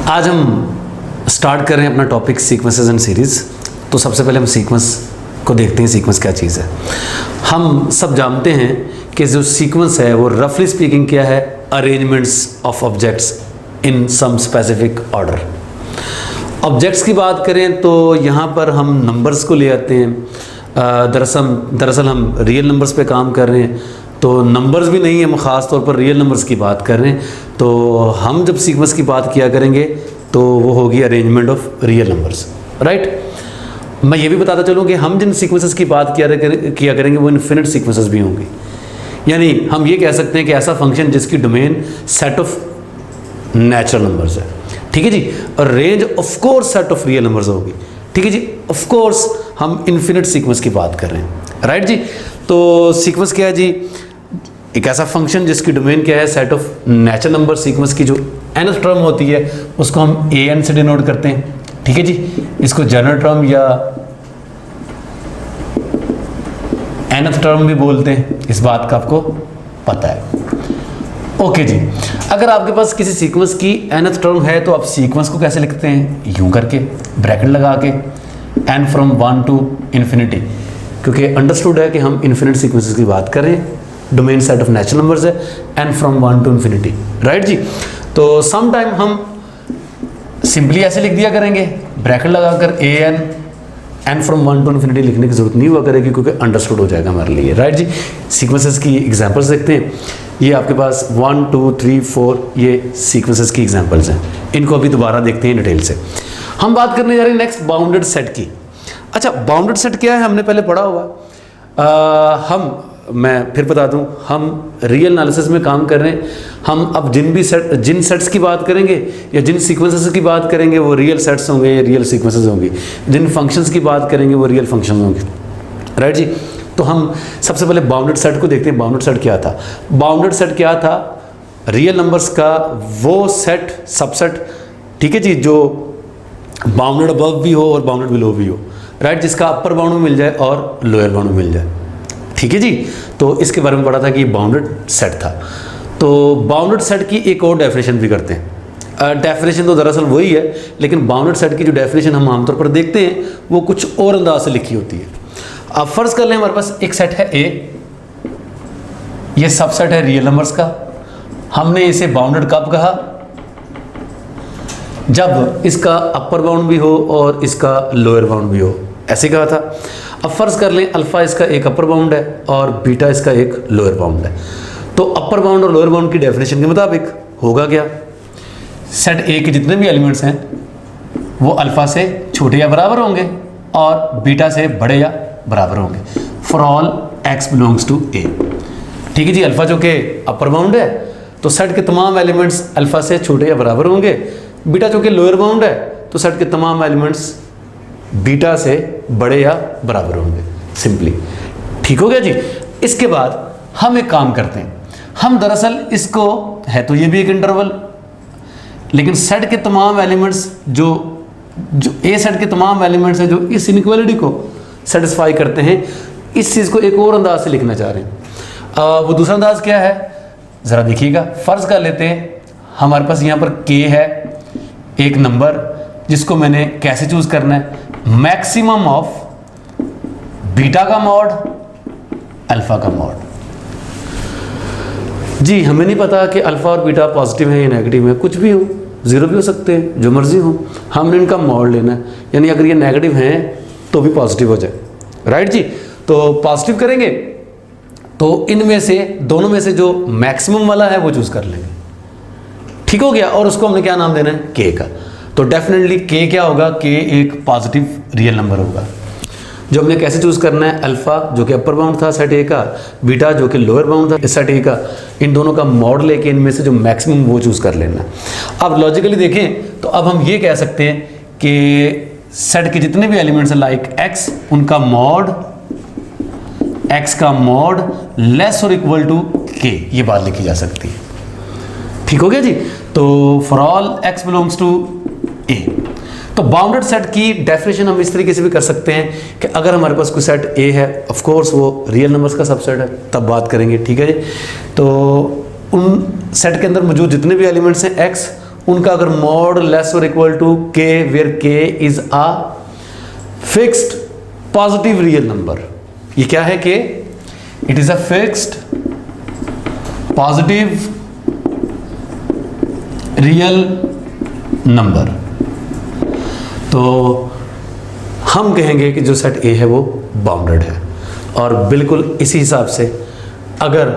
आज हम स्टार्ट कर रहे हैं अपना टॉपिक सीक्वेंसेस एंड सीरीज़। तो सबसे पहले हम सीक्वेंस को देखते हैं, सीक्वेंस क्या चीज़ है। हम सब जानते हैं कि जो सीक्वेंस है वो रफली स्पीकिंग क्या है, arrangements of objects in some specific order. Objects की बात करें तो यहाँ पर हम नंबर्स को ले आते हैं। दरअसल हम रियल नंबर्स पे काम कर रहे हैं, तो नंबर्स भी नहीं है, हम ख़ास तौर पर रियल नंबर्स की बात कर रहे हैं। तो हम जब सीक्वेंस की बात किया करेंगे तो वो होगी arrangement of real numbers, right. मैं ये भी बताता चलूँ कि हम जिन सीक्वेंसेस की बात किया करेंगे वो इन्फिनिट सीक्वेंसेस भी होंगी। यानी हम ये कह सकते हैं कि ऐसा फंक्शन जिसकी domain set of natural numbers है, ठीक है जी, और range of course set of real numbers होगी, ठीक है जी। ऑफ कोर्स हम इन्फिनिट सीक्वेंस की बात कर रहे हैं, राइट जी। तो सीक्वेंस क्या है जी, एक ऐसा फंक्शन जिसकी डोमेन क्या है, set of natural number. Sequence की जो nth टर्म होती है उसको हम an से डिनोट करते हैं, ठीक है जी। इसको जनरल टर्म या nth टर्म भी बोलते हैं, इस बात का आपको पता है, ओके जी। अगर आपके पास किसी सीक्वेंस की nth टर्म है तो आप सीक्वेंस को कैसे लिखते हैं, यूं करके ब्रैकेट लगा के n फ्रॉम 1 टू इन्फिनिटी, क्योंकि अंडरस्टूड है कि हम इन्फिनिट सीक्वेंसेस की बात कर रहे हैं। Domain set of natural numbers है n from 1 to infinity, right जी। तो सम टाइम हम सिंपली ऐसे लिख दिया करेंगे ब्रैकेट लगाकर n फ्रॉम 1 टू इन्फिनिटी लिखने की जरूरत नहीं हुआ करेगी, क्योंकि अंडरस्टूड हो जाएगा हमारे लिए, राइट जी। सीक्वेंसेस की एग्जांपल्स देखते हैं। ये आपके पास 1 2 3 4 ये सीक्वेंसेस की एग्जांपल्स हैं, इनको अभी दोबारा देखते हैं डिटेल से। हम बात करने जा रहे हैं नेक्स्ट बाउंडेड सेट की। अच्छा, बाउंडेड सेट क्या है हमने पहले पढ़ा हुआ। मैं फिर बता दूं, हम रियल एनालिसिस में काम कर रहे हैं। हम अब जिन सेट्स की बात करेंगे या जिन सीक्वेंसेस की बात करेंगे वो रियल सेट्स होंगे या रियल सीक्वेंसेस होंगी। जिन फंक्शंस की बात करेंगे वो रियल फंक्शंस होंगे, राइट जी। तो हम सबसे पहले बाउंडेड सेट को देखते हैं। बाउंडेड सेट क्या था? बाउंडेड सेट क्या था? रियल नंबर्स का वो सेट, सबसेट, ठीक है जी, जो बाउंडेड अबव भी हो और बाउंडेड बिलो भी हो, राइट, जिसका अपर बाउंड में मिल जाए और लोअर बाउंड में मिल जाए, ठीक है जी। तो इसके बारे में पढ़ा था कि बाउंडेड सेट था। तो बाउंडेड सेट की एक और डेफिनेशन भी करते हैं। डेफिनेशन तो दरअसल वही है, लेकिन बाउंडेड सेट की जो डेफिनेशन हम आमतौर पर देखते हैं वो कुछ और अंदाज से लिखी होती है। अब फर्ज कर लें हमारे पास एक सेट है A, ये सबसेट है रियल नंबर्स का। हमने इसे बाउंडेड कब कहा? जब इसका अपर बाउंड भी हो और इसका लोअर बाउंड भी हो, ऐसे कहा था। अब फर्ज कर लें अल्फा इसका एक अपर बाउंड है और बीटा इसका एक लोअर बाउंड है। तो अपर बाउंड और लोअर बाउंड की डेफिनेशन के मुताबिक होगा क्या? सेट ए के जितने भी एलिमेंट्स हैं वो अल्फा से छोटे या बराबर होंगे और बीटा से बड़े या बराबर होंगे for all x belongs to A, ठीक है जी। अल्फा जो कि अपर बाउंड है तो सेट के तमाम एलिमेंट्स अल्फा से छोटे या बराबर होंगे। बीटा जो कि लोअर बाउंड है तो सेट के तमाम एलिमेंट्स बीटा से बड़े या बराबर होंगे, सिंपली, ठीक हो गया जी। इसके बाद हम एक काम करते हैं, हम दरअसल इसको, है तो ये भी एक इंटरवल, लेकिन सेट के तमाम एलिमेंट्स जो ए सेट के तमाम एलिमेंट्स हैं जो इस इनइक्वालिटी को सेटिस्फाई करते हैं, इस चीज़ को एक और अंदाज से लिखना चाह रहे हैं। वो दूसरा अंदाज क्या है ज़रा देखिएगा। फ़र्ज़ कर लेते हैं हमारे पास यहाँ पर k है, एक नंबर जिसको मैंने कैसे चूज़ करना है, मैक्सिमम ऑफ बीटा का मॉड अल्फा का मॉड। जी, हमें नहीं पता कि अल्फा और बीटा पॉजिटिव है या नेगेटिव है, कुछ भी हो, जीरो भी हो सकते हैं, जो मर्जी हो, हमने इनका मॉड लेना है। यानी अगर ये नेगेटिव हैं तो भी पॉजिटिव हो जाए, राइट जी। तो पॉजिटिव करेंगे तो इनमें से, दोनों में से जो मैक्सिमम वाला है वो चूज कर लेंगे, ठीक हो गया। और उसको हमने क्या नाम देना है? के का। तो डेफिनेटली के क्या होगा? के एक पॉजिटिव रियल नंबर होगा। जो हमने कैसे चूज करना है? अल्फा जो कि अपर बाउंड था सेट ए का, बीटा जो कि लोअर बाउंड था सेट ए का, इन दोनों का मॉड लेके इनमें से जो मैक्सिमम वो चूज कर लेना है। अब लॉजिकली देखें तो अब हम ये कह सकते हैं कि सेट के जितने भी एलिमेंट्स हैं लाइक एक्स, उनका मॉड, एक्स का मॉड लेस और इक्वल टू के, ये बात लिखी जा सकती है, ठीक हो गया जी। तो for all x belongs to A. तो बाउंडेड सेट की डेफिनेशन हम इस तरीके से भी कर सकते हैं कि अगर हमारे पास कोई सेट ए है, ऑफ कोर्स वो रियल नंबर्स का सबसेट है, तब बात करेंगे, ठीक है जी। तो उन सेट के अंदर मौजूद जितने भी एलिमेंट्स हैं एक्स, उनका अगर मॉड लेस और इक्वल टू के वेयर के is a fixed positive real number, ये क्या है के? It is a fixed positive real number, तो हम कहेंगे कि जो सेट ए है वो बाउंडेड है। और बिल्कुल इसी हिसाब से अगर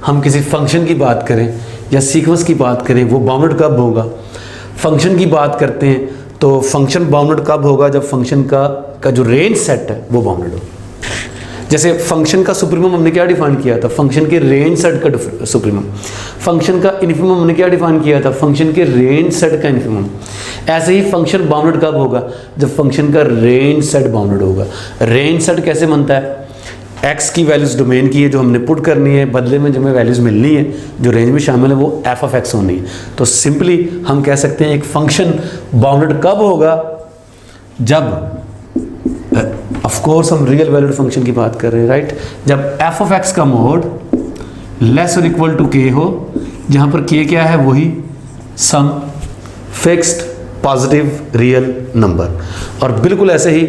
हम किसी फंक्शन की बात करें या सीक्वेंस की बात करें, वो बाउंडेड कब होगा? फंक्शन की बात करते हैं तो फंक्शन बाउंडेड कब होगा? जब फंक्शन का जो रेंज सेट है वो बाउंडेड हो। जैसे फंक्शन का सुप्रीमम हमने क्या डिफाइन किया था? फंक्शन के रेंज सेट का सुप्रीमम। फंक्शन का इन्फिमम हमने क्या डिफाइन किया था? फंक्शन के रेंज सेट का इन्फिमम। ऐसे ही फंक्शन बाउंडेड कब होगा? जब फंक्शन का रेंज सेट बाउंडेड होगा। रेंज सेट कैसे बनता है? एक्स की वैल्यूज डोमेन की है जो हमने पुट करनी है, बदले में जो हमें वैल्यूज मिलनी है जो रेंज में शामिल है वो एफ ऑफ एक्स होनी है। तो सिंपली हम कह सकते हैं एक फंक्शन बाउंडेड कब होगा? जब ऑफ कोर्स हम रियल वैल्यूड फंक्शन की बात कर रहे हैं, राइट? जब एफ ऑफ एक्स का मोड लेस और इक्वल टू के हो, जहां पर के क्या है? वही some fixed positive real number. और बिल्कुल ऐसे ही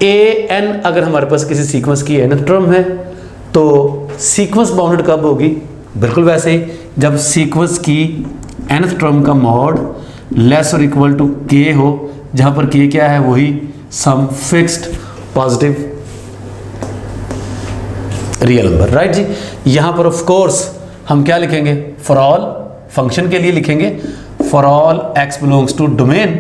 ए एन अगर हमारे पास किसी सीक्वेंस की nth टर्म है तो सीक्वेंस बाउंडेड कब होगी? बिल्कुल वैसे ही जब सीक्वेंस की nth टर्म का मॉड लेस और इक्वल टू के हो, जहां पर के क्या है? वही some fixed positive real number, right जी। यहां पर ऑफ कोर्स हम क्या लिखेंगे? फॉर ऑल फंक्शन के लिए लिखेंगे for all x belongs to domain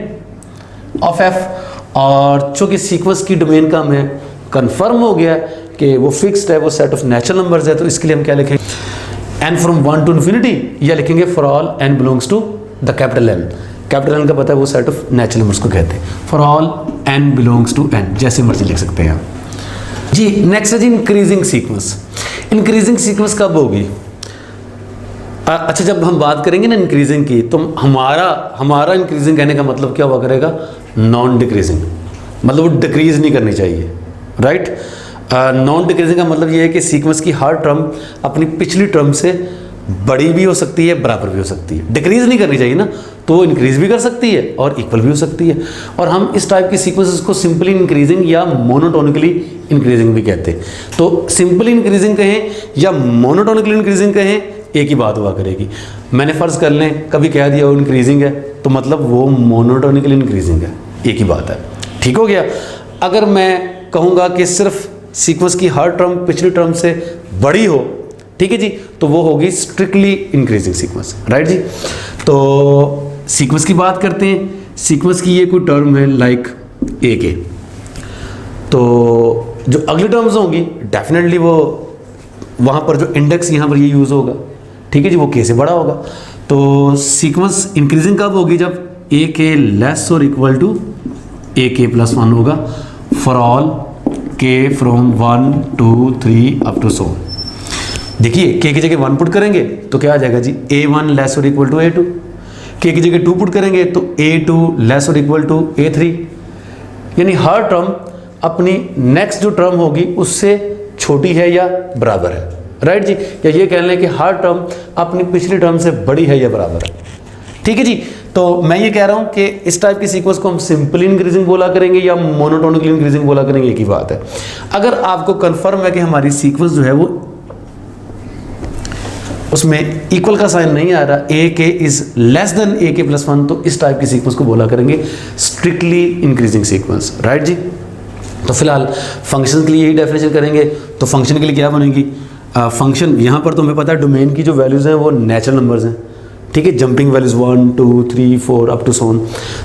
of F. और चूंकि सीक्वेंस की डोमेन का हमें कंफर्म हो गया कि वो फिक्स्ड है, वो सेट ऑफ नेचुरल नंबर्स है, तो इसके लिए हम क्या लिखेंगे? एन फ्रॉम 1 टू इन्फिनिटी, या लिखेंगे for all N belongs to the capital N. Capital N का पता है वो सेट ऑफ नेचुरल नंबर्स को कहते हैं। For all N belongs to N, जैसे मर्जी लिख सकते हैं आप जी। नेक्स्ट है जी इंक्रीजिंग सीक्वेंस। इंक्रीजिंग सीक्वेंस कब होगी? अच्छा, जब हम बात करेंगे ना इंक्रीजिंग की, तो हमारा इंक्रीजिंग कहने का मतलब क्या हुआ करेगा? नॉन डिक्रीजिंग, मतलब वो डिक्रीज नहीं करनी चाहिए, राइट? नॉन डिक्रीजिंग का मतलब ये है कि सीक्वेंस की हर टर्म अपनी पिछली टर्म से बड़ी भी हो सकती है, बराबर भी हो सकती है। डिक्रीज नहीं करनी चाहिए ना, तो वो इंक्रीज भी कर सकती है और इक्वल भी हो सकती है। और हम इस टाइप की सीक्वेंसेस को सिंपली इंक्रीजिंग या मोनोटोनिकली इंक्रीजिंग भी कहते हैं। तो सिंपली इंक्रीजिंग कहें या मोनोटोनिकली इंक्रीजिंग कहें, एक ही बात हुआ करेगी। मैंने फ़र्ज़ कर लें कभी कह दिया वो इंक्रीजिंग है, तो मतलब वो मोनोटोनिकली इंक्रीजिंग है, एक ही बात है। ठीक हो गया। अगर मैं कहूँगा कि सिर्फ सीक्वेंस की हर टर्म पिछली टर्म से बड़ी हो, ठीक है जी, तो वो होगी स्ट्रिक्टली इंक्रीजिंग सीक्वेंस, राइट जी। तो सीक्वेंस की बात करते हैं। सीक्वेंस की ये कोई टर्म है लाइक ए के, तो जो अगली टर्म्स होंगी डेफिनेटली वो वहाँ पर जो इंडेक्स यहाँ पर ये यूज़ होगा, ठीक है जी, वो के से बड़ा होगा। तो सीक्वेंस इंक्रीजिंग कब होगी? जब ए के लेस और इक्वल टू ए के प्लस 1 होगा फॉर ऑल के फ्रॉम 1 2 3 अप टू सो। देखिए के की जगह 1 पुट करेंगे तो क्या आ जाएगा जी? A1 लेस और इक्वल टू A2। के की जगह 2 पुट करेंगे तो A2 लेस और इक्वल टू A3। यानी हर टर्म अपनी नेक्स्ट जो टर्म होगी उससे छोटी है या बराबर है, राइट जी। या ये कह लें कि हर टर्म अपनी पिछली टर्म से बड़ी है या बराबर है, ठीक है जी। तो मैं ये कह रहा हूँ कि इस टाइप की सीक्वेंस को हम सिंपली इंक्रीजिंग बोला करेंगे या मोनोटोनिकली इंक्रीजिंग बोला करेंगे, एक ही बात है। अगर आपको कंफर्म है कि हमारी सीक्वेंस जो है वो उसमें इक्वल का साइन नहीं आ रहा, ए के इज लेस देन ए के प्लस 1, तो इस टाइप की सीक्वेंस को बोला करेंगे स्ट्रिक्टली इंक्रीजिंग सीक्वेंस, राइट जी। तो फिलहाल फंक्शन के लिए यही डेफिनेशन करेंगे। तो फंक्शन के लिए क्या बनेगी? फंक्शन यहाँ पर तो हमें पता है डोमेन की जो वैल्यूज़ हैं वो नेचुरल नंबर्स हैं, ठीक है, jumping values 1 2 3 4 up to so on.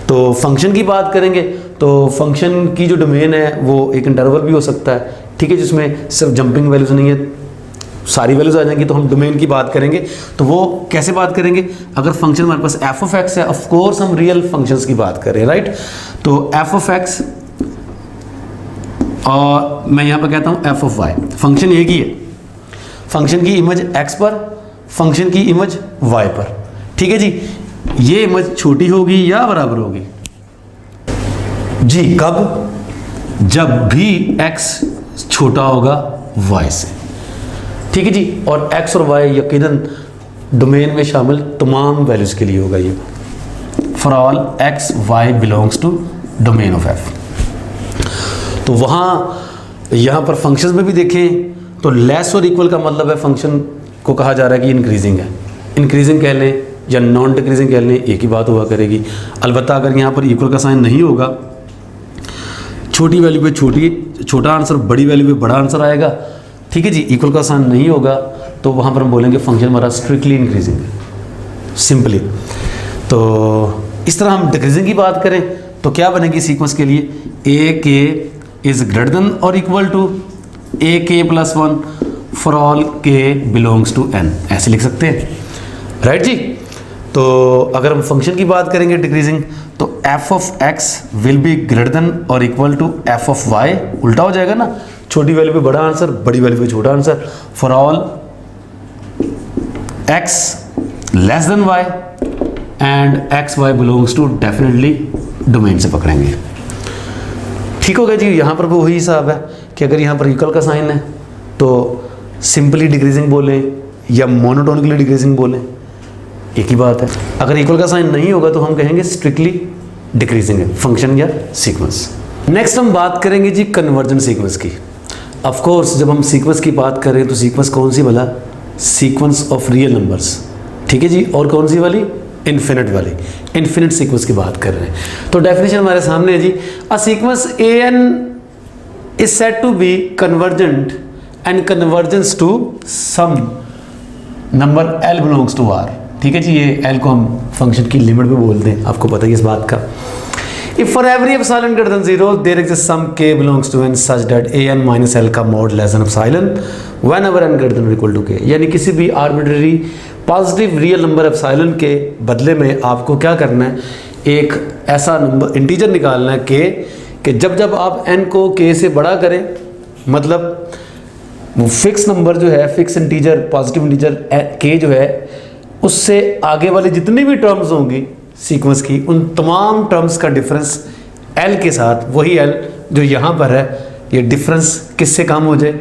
तो फंक्शन की बात करेंगे तो फंक्शन की जो डोमेन है वो एक इंटरवल भी हो सकता है, ठीक है, जिसमें सिर्फ जंपिंग वैल्यूज़ नहीं है, सारी वैल्यूज आ जाएंगी। तो हम डोमेन की बात करेंगे तो वो कैसे बात करेंगे? अगर फंक्शन हमारे पास एफ ऑफ एक्स है, ऑफ कोर्स हम रियल फंक्शंस की बात कर रहे हैं, राइट। तो एफ ऑफ एक्स और मैं यहाँ पर कहता हूँ एफ ऑफ वाई, फंक्शन एक ही है, फंक्शन की इमेज एक्स पर, फंक्शन की इमेज वाई पर, ठीक है जी। ये इमेज छोटी होगी या बराबर होगी जी? कब? जब भी एक्स छोटा होगा वाई से, ठीक है जी। और एक्स और वाई यकीनन डोमेन में शामिल तमाम वैल्यूज़ के लिए होगा ये, for all X Y belongs to domain of F. तो वहाँ यहाँ पर फंक्शंस में भी देखें तो लेस और इक्वल का मतलब है फंक्शन को कहा जा रहा है कि इंक्रीजिंग है। इंक्रीजिंग कह लें या नॉन डिक्रीजिंग कह लें, एक ही बात हुआ करेगी। अलबत्ता अगर यहाँ पर इक्वल का साइन नहीं होगा, छोटी वैल्यू पे छोटा आंसर, बड़ी वैल्यू पे बड़ा आंसर आएगा, ठीक है जी। इक्वल का साइन नहीं होगा तो वहाँ पर हम बोलेंगे फंक्शन हमारा स्ट्रिक्टली इंक्रीजिंग है, सिंपली। तो इस तरह हम डिक्रीजिंग की बात करें तो क्या बनेगी सीक्वेंस के लिए, ए के इज ग्रेटर देन और इक्वल टू ए के प्लस 1 फॉर ऑल के बिलोंग्स टू एन, ऐसे लिख सकते हैं, राइट जी। तो अगर हम फंक्शन की बात करेंगे डिक्रीजिंग, तो f of x will be greater than और equal to f of y, उल्टा हो जाएगा ना, छोटी वैल्यू पे बड़ा आंसर, बड़ी वैल्यू पे छोटा answer, for all X less than Y and X Y belongs to, definitely domain से पकड़ेंगे। ठीक हो गया जी। यहाँ पर भी वही हिसाब है कि अगर यहाँ पर इक्वल का साइन है तो सिंपली डिक्रीजिंग बोलें या मोनोटोनिकली डिक्रीजिंग बोलें, एक ही बात है। अगर इक्वल का साइन नहीं होगा तो हम कहेंगे स्ट्रिक्टली डिक्रीजिंग है फंक्शन या सीक्वेंस। नेक्स्ट हम बात करेंगे जी कन्वर्जेंट सीक्वेंस की। ऑफ कोर्स जब हम सीक्वेंस की बात करें तो सीक्वेंस कौन सी भला, सीक्वेंस ऑफ रियल नंबर्स, ठीक है जी। और कौन सी वाली, इन्फिनिट वाली, इन्फिनिट सीक्वेंस की बात कर रहे हैं। तो डेफिनेशन हमारे सामने है जी, a sequence a N is said to be convergent and convergence to some number L belongs to R, ठीक है जी। ये एल को हम फंक्शन की लिमिट भी बोलते हैं, आपको पता है इस बात का। If for every epsilon greater than 0 there exist some K belongs to N such that a N minus L का mod less than epsilon whenever n greater than और इक्वल टू के, यानी किसी भी arbitrary positive real number epsilon के बदले में आपको क्या करना है, एक ऐसा नंबर इंटीजर निकालना है कि जब जब आप n को k से बड़ा करें, मतलब वो फिक्स नंबर जो है, fix integer, positive integer k जो है, उससे आगे वाली जितनी भी टर्म्स होंगी सीक्वेंस की, उन तमाम टर्म्स का डिफरेंस l के साथ, वही l जो यहाँ पर है, ये डिफरेंस किससे कम हो जाए,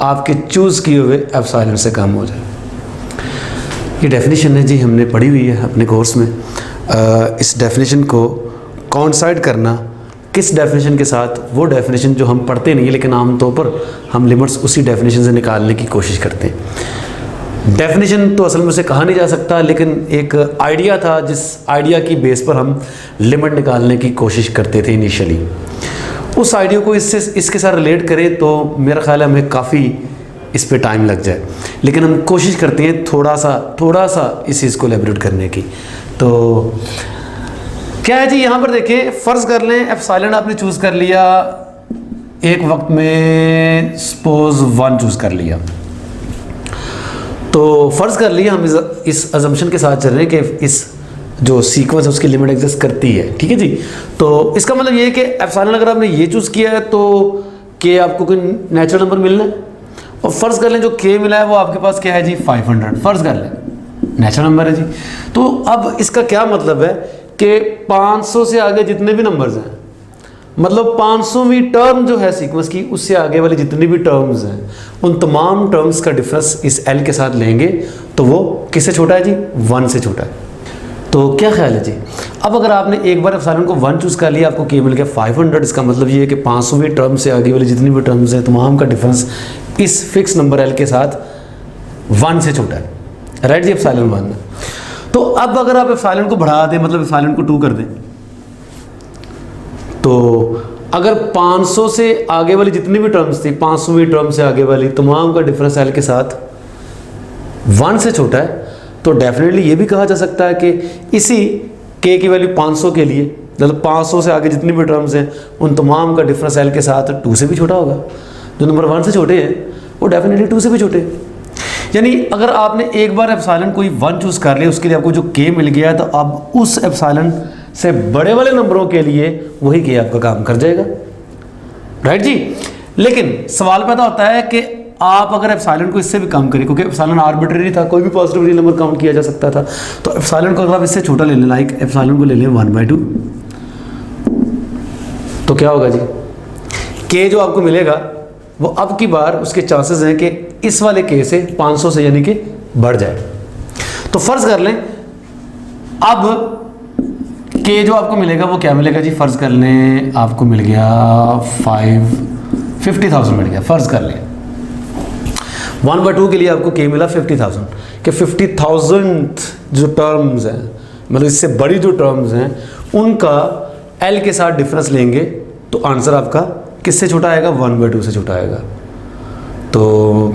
आपके चूज़ किए हुए एप्सिलॉन से कम हो जाए। ये डेफिनेशन है जी, हमने पढ़ी हुई है अपने कोर्स में। इस डेफिनेशन को कॉन्साइड करना किस डेफिनेशन के साथ, वो डेफिनेशन जो हम पढ़ते नहीं है लेकिन आमतौर पर हम लिमिट्स उसी डेफिनेशन से निकालने की कोशिश करते हैं। डेफिनेशन तो असल में उसे कहा नहीं जा सकता, लेकिन एक आइडिया था जिस आइडिया की बेस पर हम लिमिट निकालने की कोशिश करते थे इनिशियली। उस आइडिया को इसके साथ रिलेट करें तो मेरा ख्याल है हमें काफ़ी इस पे टाइम लग जाए, लेकिन हम कोशिश करते हैं थोड़ा सा इस चीज़ को एलैबोरेट करने की। तो क्या है जी, यहाँ पर देखिए, फ़र्ज़ कर लें एप्सिलॉन आपने चूज़ कर लिया, एक वक्त में सपोज 1 चूज़ कर लिया, तो फ़र्ज़ कर लिया हम इस अजम्पशन के साथ चल रहे हैं कि इस जो सीक्वेंस है उसकी लिमिट एग्जिस्ट करती है, ठीक है जी। तो इसका मतलब ये है कि एप्सिलॉन अगर आपने ये चूज़ किया है तो के आपको कोई नेचुरल नंबर मिलना है, और फ़र्ज़ कर लें जो के मिला है वो आपके पास क्या है जी, 500, फ़र्ज़ कर लें नेचुरल नंबर है जी। तो अब इसका क्या मतलब है कि 500 से आगे जितने भी नंबर्स हैं, मतलब 500वीं टर्म जो है सीक्वेंस की, उससे आगे वाली जितनी भी टर्म्स हैं, उन तमाम टर्म्स का डिफरेंस इस एल के साथ लेंगे तो वो किससे छोटा है जी, 1 से छोटा है। तो क्या ख्याल है जी, अब अगर आपने एक बार एप्सिलॉन को 1 चूज़ कर लिया, आपको के मिल गया 500, इसका मतलब ये है कि 500वीं टर्म से आगे वाली जितनी भी टर्म्स हैं, तमाम का डिफरेंस इस फिक्स नंबर एल के साथ 1 से छोटा है, राइट जी, एप्सिलॉन 1 में। तो अब अगर आप एप्सिलॉन को बढ़ा दें, मतलब एप्सिलॉन को 2 कर दें, तो अगर 500 से आगे वाली जितनी भी टर्म्स थी, 500वीं टर्म से आगे वाली तमाम का डिफरेंस एल के साथ 1 से छोटा है, तो डेफिनेटली ये भी कहा जा सकता है कि इसी के की वैल्यू 500 के लिए, मतलब 500 से आगे जितनी भी टर्म्स हैं, उन तमाम का डिफरेंस एल के साथ 2 से भी छोटा होगा। जो नंबर 1 से छोटे हैं वो डेफिनेटली 2 से भी छोटे हैं। यानी अगर आपने एक बार एप्सिलॉन कोई 1 चूज़ कर लिया, उसके लिए आपको जो के मिल गया है, तो अब उस एप्सिलॉन से बड़े वाले नंबरों के लिए वही के आपका काम कर जाएगा, राइट जी। लेकिन सवाल पैदा होता है कि आप अगर एप्सिलॉन को इससे भी कम करें, क्योंकि एप्सिलॉन आर्बिट्रेरी था, कोई भी पॉजिटिव रियल नंबर काउंट किया जा सकता था, तो एप्सिलॉन को अगर आप इससे छोटा ले लें, लाइक एप्सिलॉन को ले लें 1/2, तो क्या होगा जी, के जो आपको मिलेगा वो अब की बार उसके चांसेस हैं कि इस वाले के से 500 से यानी कि बढ़ जाए। तो फर्ज कर लें अब के जो आपको मिलेगा वो क्या मिलेगा जी, फर्ज कर लें आपको मिल गया 50,000 मिल गया, फर्ज कर लें 1/2 के लिए आपको के मिला 50,000, कि 50,000 जो टर्म्स हैं, मतलब इससे बड़ी जो टर्म्स हैं उनका एल के साथ डिफरेंस लेंगे तो आंसर आपका किससे छोटा आएगा, 1/2 से छोटा आएगा। तो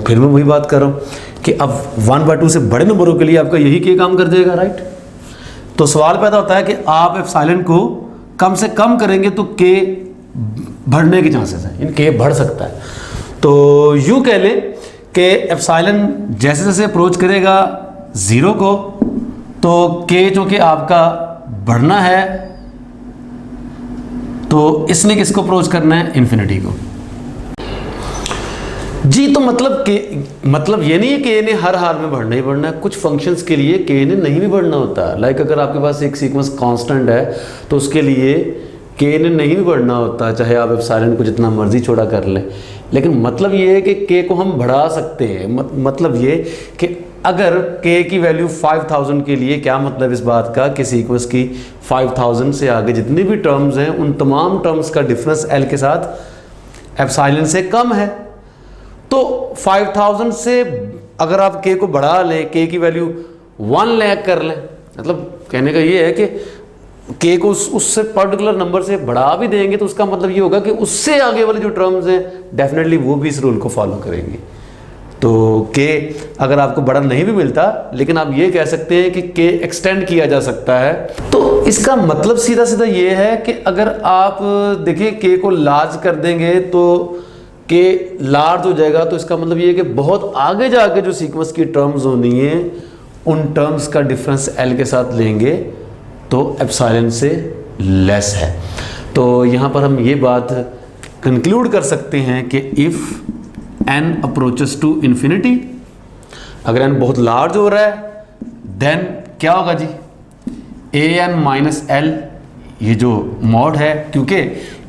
फिर मैं वही बात कर रहा हूँ कि अब 1/2 से बड़े नंबरों के लिए आपका यही के काम कर जाएगा, राइट। तो सवाल पैदा होता है कि आप एप्सिलॉन को कम से कम करेंगे तो के बढ़ने के चांसेस हैं, इन के बढ़ सकता है। तो यूँ कह लें कि एप्सिलॉन जैसे जैसे अप्रोच करेगा 0 को तो के जो कि आपका बढ़ना है, तो इसने किसको अप्रोच करना है, इन्फिनिटी को जी। तो मतलब ये नहीं है कि ने हर हाल में बढ़ना ही बढ़ना है, कुछ फंक्शंस के लिए के ने नहीं भी बढ़ना होता। लाइक अगर आपके पास एक सीक्वेंस कांस्टेंट है तो उसके लिए के ने नहीं भी बढ़ना होता, चाहे आप एप्सिलॉन को जितना मर्जी छोटा कर लें। लेकिन मतलब ये है कि के को हम बढ़ा सकते हैं। मतलब ये कि अगर के की वैल्यू 5000 के लिए, क्या मतलब इस बात का कि सीक्वेंस की 5000 से आगे जितनी भी टर्म्स हैं उन तमाम टर्म्स का डिफरेंस एल के साथ एप्सिलॉन से कम है। तो 5000 से अगर आप के को बढ़ा लें, के की वैल्यू 1 लाख कर लें, मतलब कहने का ये है कि के को उससे पर्टिकुलर नंबर से बढ़ा भी देंगे तो उसका मतलब ये होगा कि उससे आगे वाले जो टर्म्स हैं डेफिनेटली वो भी इस रूल को फॉलो करेंगे। तो के अगर आपको बड़ा नहीं भी मिलता, लेकिन आप ये कह सकते हैं कि के एक्सटेंड किया जा सकता है। तो इसका मतलब सीधा सीधा ये है कि अगर आप देखिए के को लार्ज कर देंगे तो के लार्ज हो जाएगा, तो इसका मतलब ये है कि बहुत आगे जाके जो सीक्वेंस की टर्म्स होनी है उन टर्म्स का डिफरेंस एल के साथ लेंगे तो एप्सिलॉन से लेस है। तो यहाँ पर हम ये बात कंक्लूड कर सकते हैं कि if N approaches to infinity, अगर एन बहुत लार्ज हो रहा है देन क्या होगा जी, ए एन माइनस एल, ये जो मॉड है, क्योंकि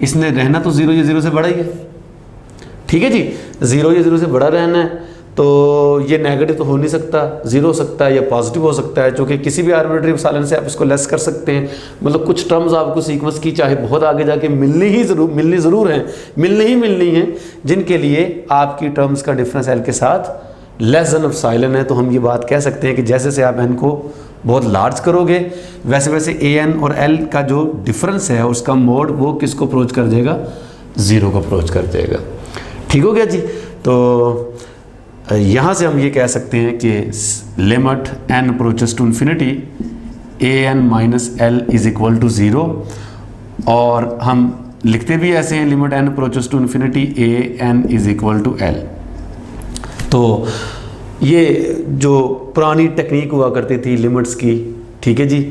इसने रहना तो 0 या 0 से बड़ा ही है, ठीक है जी, 0 या 0 से बड़ा रहना है, तो ये नेगेटिव तो हो नहीं सकता, 0 हो सकता है या पॉजिटिव हो सकता है, जो कि किसी भी आर्बिट्री एप्सिलॉन से आप इसको लेस कर सकते हैं। मतलब कुछ टर्म्स आपको सीक्वेंस की चाहे बहुत आगे जाके मिलनी ज़रूर हैं, मिलनी हैं, जिनके लिए आपकी टर्म्स का डिफरेंस एल के साथ लेस देन एप्सिलॉन है। तो हम ये बात कह सकते हैं कि जैसे जैसे आप एन को बहुत लार्ज करोगे वैसे वैसे ए एन और एल का जो डिफरेंस है उसका मोड वो किसको अप्रोच कर जाएगा, 0 को अप्रोच कर जाएगा। ठीक हो गया जी। तो यहाँ से हम ये कह सकते हैं कि limit N approaches to infinity A N minus L is equal to 0, और हम लिखते भी ऐसे हैं limit N approaches to infinity A N is equal to L. तो ये जो पुरानी टेक्निक हुआ करती थी लिमिट्स की, ठीक है जी,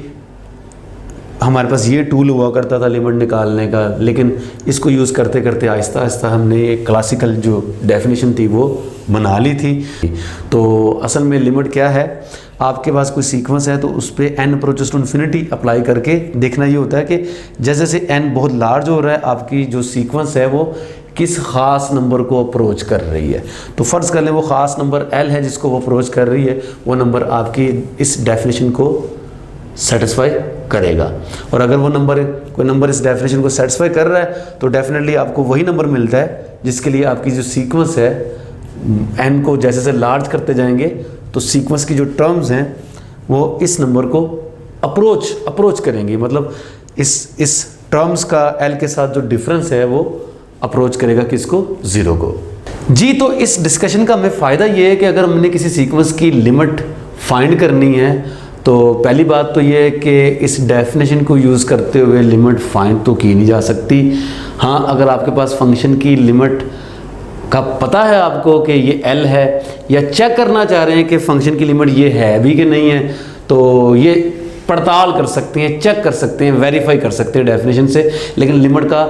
हमारे पास ये टूल हुआ करता था लिमिट निकालने का, लेकिन इसको यूज़ करते करते आहिस्ता आहिस्ता हमने एक क्लासिकल जो डेफिनेशन थी वो बना ली थी। तो असल में लिमिट क्या है, आपके पास कोई सीक्वेंस है तो उस पर N approaches to infinity apply करके देखना ये होता है कि जैसे जैसे एन बहुत लार्ज हो रहा है आपकी जो सीक्वेंस है वो किस ख़ास नंबर को अप्रोच कर रही है। तो फ़र्ज़ कर लें वो ख़ास नंबर एल है जिसको वो अप्रोच कर रही है, वो नंबर आपकी इस डेफिनेशन को सेटिस्फाई करेगा। और अगर वो कोई नंबर इस डेफिनेशन को सेटिस्फाई कर रहा है तो डेफिनेटली आपको वही नंबर मिलता है जिसके लिए आपकी जो सीक्वेंस है एन को जैसे जैसे लार्ज करते जाएंगे तो सीक्वेंस की जो टर्म्स हैं वो इस नंबर को अप्रोच करेंगे, मतलब इस टर्म्स का एल के साथ जो डिफरेंस है वो अप्रोच करेगा किसको, 0 को जी। तो इस डिस्कशन का हमें फ़ायदा ये है कि अगर हमने किसी सीक्वेंस की लिमिट फाइंड करनी है तो पहली बात तो ये है कि इस डेफिनेशन को यूज़ करते हुए लिमिट फाइंड तो की नहीं जा सकती। हाँ, अगर आपके पास फंक्शन की लिमिट का पता है आपको कि ये एल है, या चेक करना चाह रहे हैं कि फंक्शन की लिमिट ये है भी कि नहीं है, तो ये पड़ताल कर सकते हैं, चेक कर सकते हैं, वेरीफाई कर सकते हैं डेफिनेशन से, लेकिन लिमिट का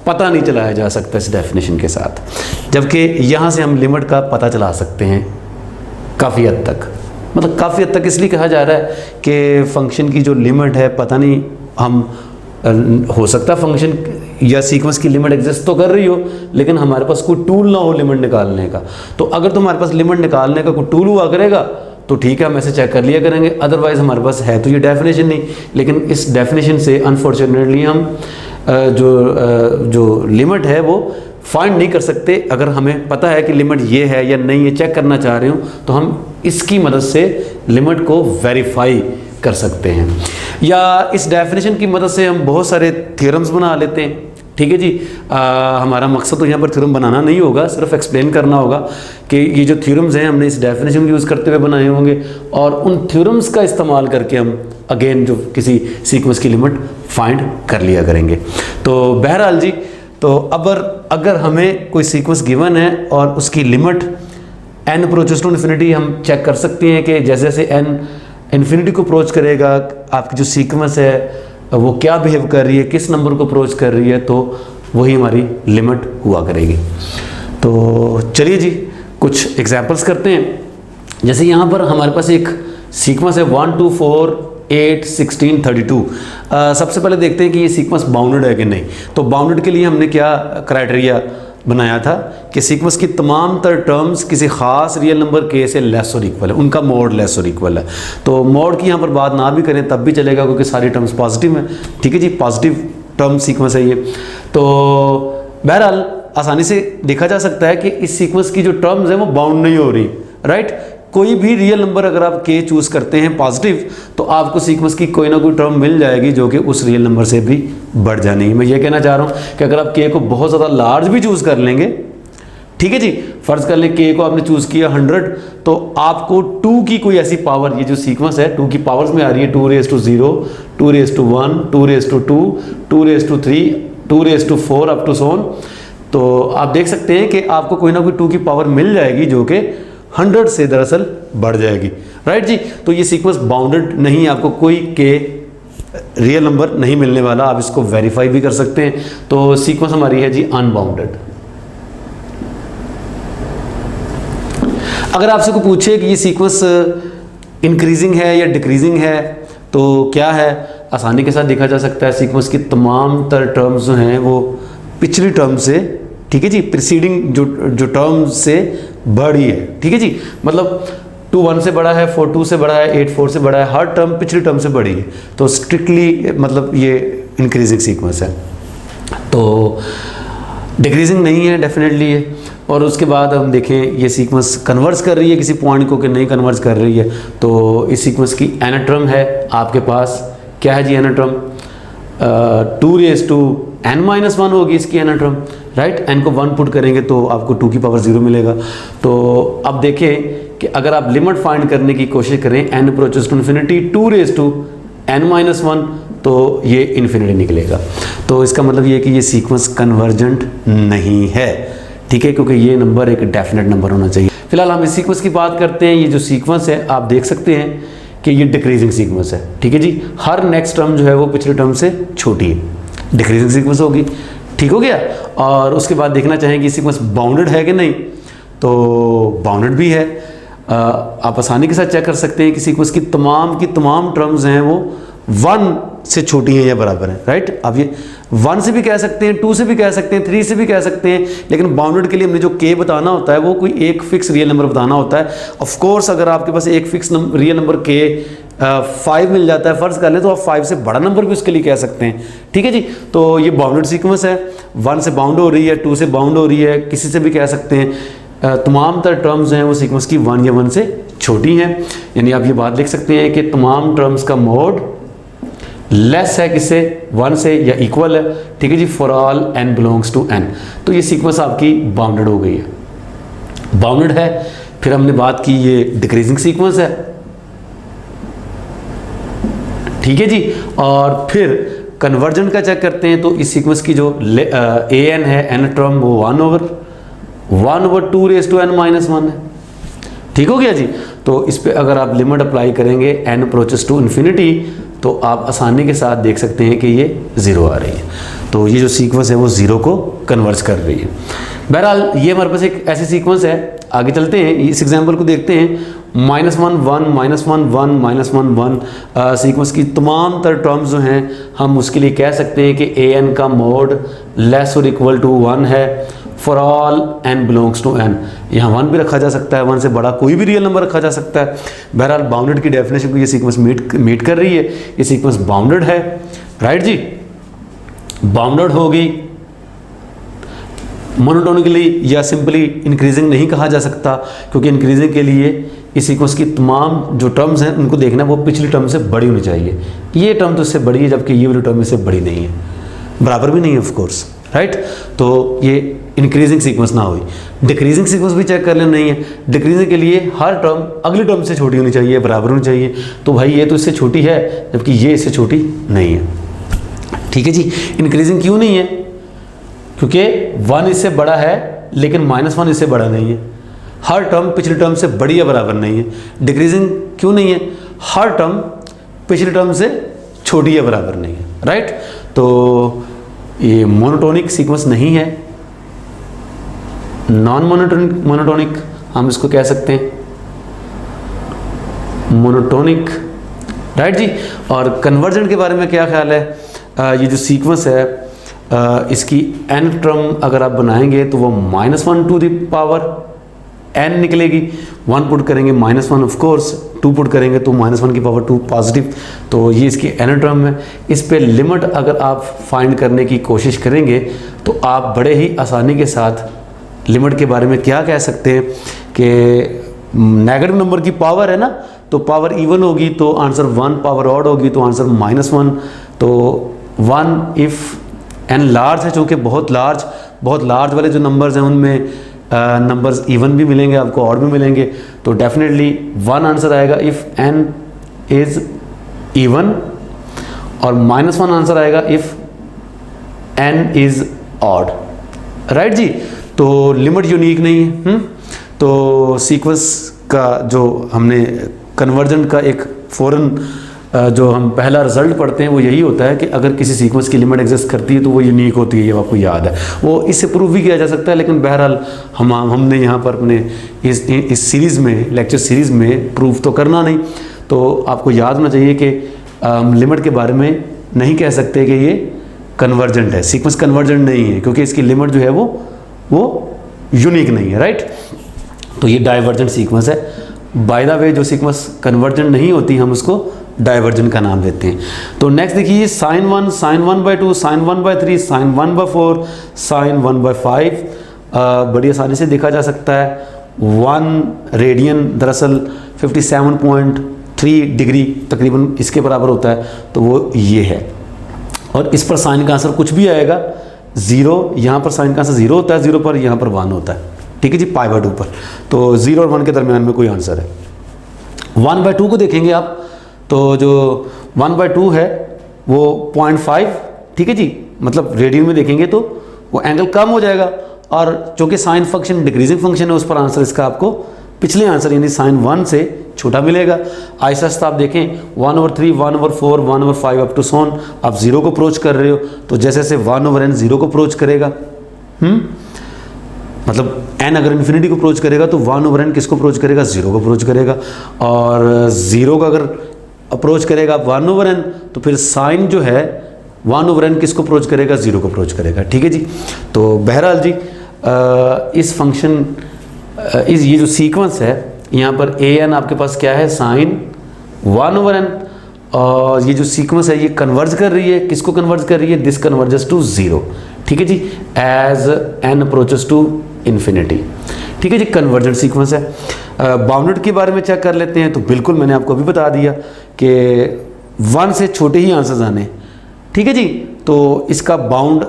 पता नहीं चलाया जा सकता इस डेफिनेशन के साथ। जबकि यहाँ से हम लिमिट का पता चला सकते हैं काफ़ी हद तक। मतलब काफ़ी हद तक इसलिए कहा जा रहा है कि फंक्शन की जो लिमिट है पता नहीं, हम हो सकता है फंक्शन या सीक्वेंस की लिमिट एग्जिस्ट तो कर रही हो लेकिन हमारे पास कोई टूल ना हो लिमिट निकालने का। तो अगर तुम्हारे पास लिमिट निकालने का कोई टूल हुआ करेगा तो ठीक है, हम ऐसे चेक कर लिया करेंगे, अदरवाइज हमारे पास है तो ये डेफिनेशन नहीं, लेकिन इस डेफिनेशन से अनफॉर्चुनेटली हम जो लिमिट है वो फाइंड नहीं कर सकते। अगर हमें पता है कि लिमिट ये है या नहीं, ये चेक करना चाह रहे हो, तो हम इसकी मदद से लिमिट को वेरीफाई कर सकते हैं, या इस डेफिनेशन की मदद से हम बहुत सारे थ्योरम्स बना लेते हैं। ठीक है जी, हमारा मकसद तो यहाँ पर थ्योरम बनाना नहीं होगा, सिर्फ एक्सप्लेन करना होगा कि ये जो थ्योरम्स हैं हमने इस डेफिनेशन यूज़ करते हुए बनाए होंगे, और उन थ्योरम्स का इस्तेमाल करके हम अगेन जो किसी सीक्वेंस की लिमिट फाइंड कर लिया करेंगे। तो बहरहाल जी, तो अगर हमें कोई सीक्वेंस गिवन है और उसकी limit n approaches to infinity, हम चेक कर सकते हैं कि जैसे जैसे n इन्फिनिटी को अप्रोच करेगा आपकी जो सीक्वेंस है वो क्या बिहेव कर रही है, किस नंबर को अप्रोच कर रही है, तो वही हमारी लिमिट हुआ करेगी। तो चलिए जी कुछ एग्जांपल्स करते हैं। जैसे यहाँ पर हमारे पास एक सीक्वेंस है 1 2 4 8 16 32। सबसे पहले देखते हैं कि ये सीक्वेंस बाउंडेड है कि नहीं। तो बाउंडेड के लिए हमने क्या क्राइटेरिया बनाया था कि सीक्वेंस की तमाम तर टर्म्स किसी खास रियल नंबर के से लेस और इक्वल है, उनका मोड लेस और इक्वल है। तो मोड की यहाँ पर बात ना भी करें तब भी चलेगा, क्योंकि सारी टर्म्स पॉजिटिव हैं। ठीक है जी, पॉजिटिव टर्म सीक्वेंस है ये। तो बहरहाल आसानी से देखा जा सकता है कि इस सीक्वेंस की जो टर्म्स हैं वो बाउंड नहीं हो रही, राइट। कोई भी रियल नंबर अगर आप k चूज़ करते हैं पॉजिटिव, तो आपको सीक्वेंस की कोई ना कोई टर्म मिल जाएगी जो कि उस रियल नंबर से भी बढ़ जानी है। मैं ये कहना चाह रहा हूँ कि अगर आप k को बहुत ज़्यादा लार्ज भी चूज़ कर लेंगे, ठीक है जी, फ़र्ज़ कर लें k को आपने चूज़ किया 100, तो आपको 2 की कोई ऐसी पावर, ये जो सीक्वेंस है 2 की पावर्स में आ रही है, 2 raised to 0, 2 raised to 1, 2 raised to 2, 2 raised to 3, 2 raised to 4 up to so on. तो आप देख सकते हैं कि आपको कोई ना कोई 2 की पावर मिल जाएगी जो कि 100 से दरअसल बढ़ जाएगी, राइट जी। तो ये सीक्वेंस बाउंडेड नहीं, आपको कोई के रियल नंबर नहीं मिलने वाला, आप इसको वेरीफाई भी कर सकते हैं। तो सीक्वेंस हमारी है जी अनबाउंडेड। अगर आपसे को पूछे कि ये सीक्वेंस इंक्रीजिंग है या डिक्रीजिंग है, तो क्या है, आसानी के साथ देखा जा सकता है सीक्वेंस की तमाम तर टर्म्स जो हैं वो पिछली टर्म से, ठीक है जी, प्रीसीडिंग जो टर्म से बड़ी है। ठीक है जी, मतलब 2 1 से बड़ा है, 4 2 से बड़ा है, 8 4 से बड़ा है, हर टर्म पिछली टर्म से बड़ी है। तो स्ट्रिक्टली मतलब ये इंक्रीजिंग सीक्वेंस है। तो डिक्रीजिंग नहीं है डेफिनेटली ये। और उसके बाद हम देखें ये सीक्वेंस कन्वर्ज कर रही है किसी पॉइंट को कि नहीं कन्वर्ज कर रही है। तो इस सीक्वेंस की nth टर्म है आपके पास, क्या है जी nth term, 2 raised to n-1 होगी इसकी nth टर्म, राइट। n को 1 पुट करेंगे तो आपको 2 की पावर 0 मिलेगा। तो अब देखें कि अगर आप लिमिट फाइंड करने की कोशिश करें n approaches to infinity 2 raised to n-1, तो ये इन्फिनिटी निकलेगा। तो इसका मतलब ये है कि ये सीक्वेंस कन्वर्जेंट नहीं है, ठीक है, क्योंकि ये नंबर एक डेफिनेट नंबर होना चाहिए। फिलहाल हम इस सीक्वेंस की बात करते हैं। ये जो सीक्वेंस है आप देख सकते हैं कि ये डिक्रीजिंग सीक्वेंस है, ठीक है जी। हर नेक्स्ट टर्म जो है वो पिछले टर्म से छोटी है, डिक्रीजिंग सीक्वेंस होगी, ठीक हो गया। और उसके बाद देखना चाहेंगे सीक्वेंस बाउंडेड है कि नहीं, तो बाउंडेड भी है। आप आसानी के साथ चेक कर सकते हैं कि सीक्वेंस की तमाम टर्म्स हैं वो 1 से छोटी हैं या बराबर हैं, राइट। अब ये 1 से भी कह सकते हैं, 2 से भी कह सकते हैं, 3 से भी कह सकते हैं, लेकिन बाउंडेड के लिए हमने जो k बताना होता है वो कोई एक फिक्स रियल नंबर बताना होता है। ऑफ कोर्स अगर आपके पास एक फिक्स रियल नंबर k 5 मिल जाता है फ़र्ज़ कर लें, तो आप 5 से बड़ा नंबर भी उसके लिए कह सकते हैं, ठीक है जी। तो ये बाउंडेड सीक्वेंस है, 1 से बाउंड हो रही है, 2 से बाउंड हो रही है, किसी से भी कह सकते हैं। तमाम तर टर्म्स हैं वो सीक्वेंस की 1 या 1 से छोटी हैं, यानी आप ये बात लिख सकते हैं कि तमाम टर्म्स का मोड लेस है किससे, 1 से, या इक्वल है, ठीक है जी, for all n belongs to n। तो ये सीक्वेंस आपकी बाउंडेड हो गई है, बाउंडेड है। फिर हमने बात की ये डिक्रीजिंग सीक्वेंस है, ठीक है जी। और फिर कन्वर्जन का चेक करते हैं, तो इस सीक्वेंस की जो an है, n टर्म, वो 1/2 raised to n-1 है, ठीक हो गया जी। तो इस पे अगर आप लिमिट अप्लाई करेंगे n अप्रोचेस टू इन्फिनिटी, तो आप आसानी के साथ देख सकते हैं कि ये 0 आ रही है। तो ये जो सीक्वेंस है वो 0 को कन्वर्ज कर रही है। बहरहाल ये हमारे पास एक ऐसी सीक्वेंस है। आगे चलते हैं, इस एग्जांपल को देखते हैं। -1 1 -1 1 -1 1 सीक्वेंस की तमाम तर टर्म्स जो हैं हम उसके लिए कह सकते हैं कि an का मोड लेस और इक्वल टू 1 है, for all n belongs to n, यहाँ 1 भी रखा जा सकता है, 1 से बड़ा कोई भी रियल नंबर रखा जा सकता है। बहरहाल बाउंडेड की डेफिनेशन को ये सीक्वेंस मीट कर रही है, ये सीक्वेंस बाउंडेड है, राइट जी। बाउंडेड होगी, मोनोटोनिकली या सिंपली इंक्रीजिंग नहीं कहा जा सकता, क्योंकि इंक्रीजिंग के लिए इस सीक्वेंस की तमाम जो टर्म्स हैं उनको देखना वो पिछली टर्म से बड़ी होनी चाहिए। ये टर्म तो इससे बड़ी है, जबकि ये वाली टर्म इससे बड़ी नहीं है, बराबर भी नहीं है ऑफ कोर्स, राइट। तो ये इंक्रीजिंग सीक्वेंस ना हुई। डिक्रीजिंग सीक्वेंस भी चेक कर लेना नहीं है। डिक्रीजिंग के लिए हर टर्म अगली टर्म से छोटी होनी चाहिए, बराबर होनी चाहिए। तो भाई ये तो इससे छोटी है, जबकि ये इससे छोटी नहीं है, ठीक है जी। इंक्रीजिंग क्यों नहीं है? क्योंकि 1 इससे बड़ा है लेकिन -1 इससे बड़ा नहीं है। हर टर्म पिछली टर्म से बड़ी या बराबर नहीं है। डिक्रीजिंग क्यों नहीं है? हर टर्म पिछली टर्म से छोटी या बराबर नहीं है, राइट। तो ये मोनोटोनिक सीक्वेंस नहीं है, नॉन मोनोटोनिक हम इसको कह सकते हैं, मोनोटोनिक, राइट जी। और कन्वर्जेंट के बारे में क्या ख्याल है? ये जो सीक्वेंस है इसकी n टर्म अगर आप बनाएंगे तो वो -1 टू द पावर n निकलेगी। 1 पुट करेंगे -1 ऑफ कोर्स, 2 पुट करेंगे तो -1 की पावर 2 पॉजिटिव। तो ये इसकी n टर्म है। इस पे लिमिट अगर आप फाइंड करने की कोशिश करेंगे तो आप बड़े ही आसानी के साथ लिमिट के बारे में क्या कह सकते हैं कि नेगेटिव नंबर की पावर है ना, तो पावर इवन होगी तो आंसर 1, पावर ऑड होगी तो आंसर -1। तो 1 इफ़ n लार्ज है, चूँकि बहुत लार्ज वाले जो नंबर्स हैं उनमें नंबर्स इवन भी मिलेंगे आपको, ऑड भी मिलेंगे। तो डेफिनेटली 1 आंसर आएगा इफ़ n इज़ इवन, और -1 आंसर आएगा if n is odd, right जी। तो लिमिट यूनिक नहीं है। तो सीक्वेंस का जो हमने कन्वर्जेंट का एक फ़ौरन जो हम पहला रिजल्ट पढ़ते हैं वो यही होता है कि अगर किसी सीक्वेंस की लिमिट एग्जिस्ट करती है तो वो यूनिक होती है, ये आपको याद है। वो इससे प्रूव भी किया जा सकता है, लेकिन बहरहाल हमने यहाँ पर अपने इस सीरीज़ में, लेक्चर सीरीज़ में प्रूव तो करना नहीं। तो आपको याद होना चाहिए कि लिमिट के बारे में नहीं कह सकते कि ये कन्वर्जेंट है, सीक्वेंस कन्वर्जेंट नहीं है, क्योंकि इसकी लिमिट जो है वो यूनिक नहीं है, राइट। तो ये डाइवर्जेंट सीक्वेंस है। बाय द वे जो सीक्वेंस कन्वर्जेंट नहीं होती हम उसको डाइवर्जेंट का नाम देते हैं। तो नेक्स्ट देखिए sin 1, sin 1/2, sin 1/3, sin 1/4, sin 1/5 बड़ी आसानी से देखा जा सकता है। 1 रेडियन दरअसल 57.3 डिग्री तकरीबन इसके बराबर होता है, तो वो ये है। और इस पर साइन का आंसर कुछ भी आएगा 0, यहाँ पर साइन का आंसर 0 होता है, 0 पर, यहाँ पर 1 होता है, ठीक है जी, π/2 पर। तो 0 और 1 के दरमियान में कोई आंसर है। 1/2 को देखेंगे आप, तो जो 1/2 है वो 0.5, ठीक है जी, मतलब रेडियन में देखेंगे तो वो एंगल कम हो जाएगा। और चूँकि साइन फंक्शन डिक्रीजिंग फंक्शन है, उस पर आंसर इसका आपको पिछले आंसर यानी sin 1 से छोटा मिलेगा। आहिस्ता आहिस्ता आप देखें 1/3, 1/4, 1/5 अप टू सोन, आप 0 को अप्रोच कर रहे हो, तो जैसे जैसे 1/n 0 को अप्रोच करेगा, मतलब n अगर इन्फिनिटी को अप्रोच करेगा तो 1/n किसको अप्रोच करेगा? 0 को अप्रोच करेगा। और 0 का अगर अप्रोच करेगा 1/n तो फिर साइन जो है 1/n किसको अप्रोच करेगा? 0 को अप्रोच करेगा, ठीक है जी। तो बहरहाल जी इस फंक्शन ये जो सीक्वेंस है यहाँ पर an आपके पास क्या है? Sign 1/n। और ये जो सीक्वेंस है ये कन्वर्ज कर रही है, किसको कन्वर्ज कर रही है? दिस कन्वर्जेस टू 0, ठीक है जी, as n approaches to infinity, ठीक है जी, कन्वर्जेंट सीक्वेंस है। बाउंडेड के बारे में चेक कर लेते हैं। तो बिल्कुल मैंने आपको अभी बता दिया कि 1 से छोटे ही आंसर्स आने, ठीक है जी। तो इसका बाउंड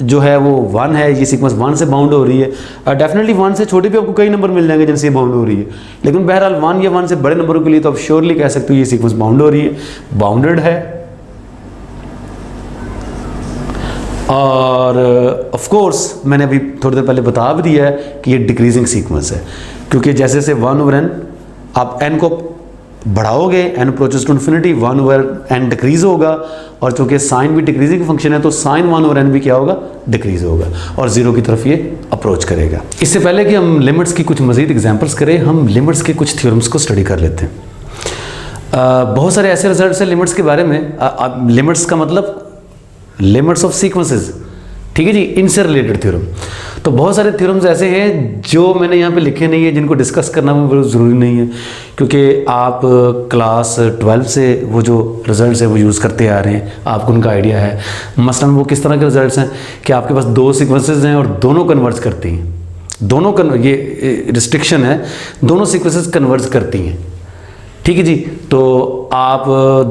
जो है वो 1 है, ये सीक्वेंस 1 से बाउंड हो रही है। डेफिनेटली 1 से छोटे भी आपको कई नंबर मिल जाएंगे जिनसे ये बाउंड हो रही है, लेकिन बहरहाल 1 या 1 से बड़े नंबरों के लिए तो आप श्योरली कह सकते हो ये सीक्वेंस बाउंड हो रही है, बाउंडेड है। और ऑफ कोर्स मैंने अभी थोड़ी देर पहले बता भी दिया है कि ये डिक्रीजिंग सीक्वेंस है, क्योंकि जैसे जैसे 1/n आप n को बढ़ाओगे, n approaches to infinity, 1/n decrease होगा। और चूंकि साइन भी डिक्रीजिंग फंक्शन है तो साइन 1/n भी क्या होगा? डिक्रीज होगा, और 0 की तरफ ये अप्रोच करेगा। इससे पहले कि हम लिमिट्स की कुछ मजीद एग्जांपल्स करें, हम लिमिट्स के कुछ थ्योरम्स को स्टडी कर लेते हैं। बहुत सारे ऐसे रिजल्ट्स हैं लिमिट्स के बारे में। लिमिट्स का मतलब लिमिट्स ऑफ सीक्वेंसेस, ठीक है जी, इनसे रिलेटेड थ्योरम। तो बहुत सारे थ्योरम्स ऐसे हैं जो मैंने यहाँ पे लिखे नहीं है, जिनको डिस्कस करना बहुत ज़रूरी नहीं है, क्योंकि आप क्लास 12 से वो जो रिजल्ट्स है वो यूज़ करते आ रहे हैं, आपको उनका आइडिया है। मसलन वो किस तरह के रिजल्ट्स हैं कि आपके पास 2 सीक्वेंसेस हैं और दोनों कन्वर्ज करती हैं, ये रिस्ट्रिक्शन है, दोनों सीक्वेंसेस कन्वर्ज करती हैं, ठीक है जी। तो आप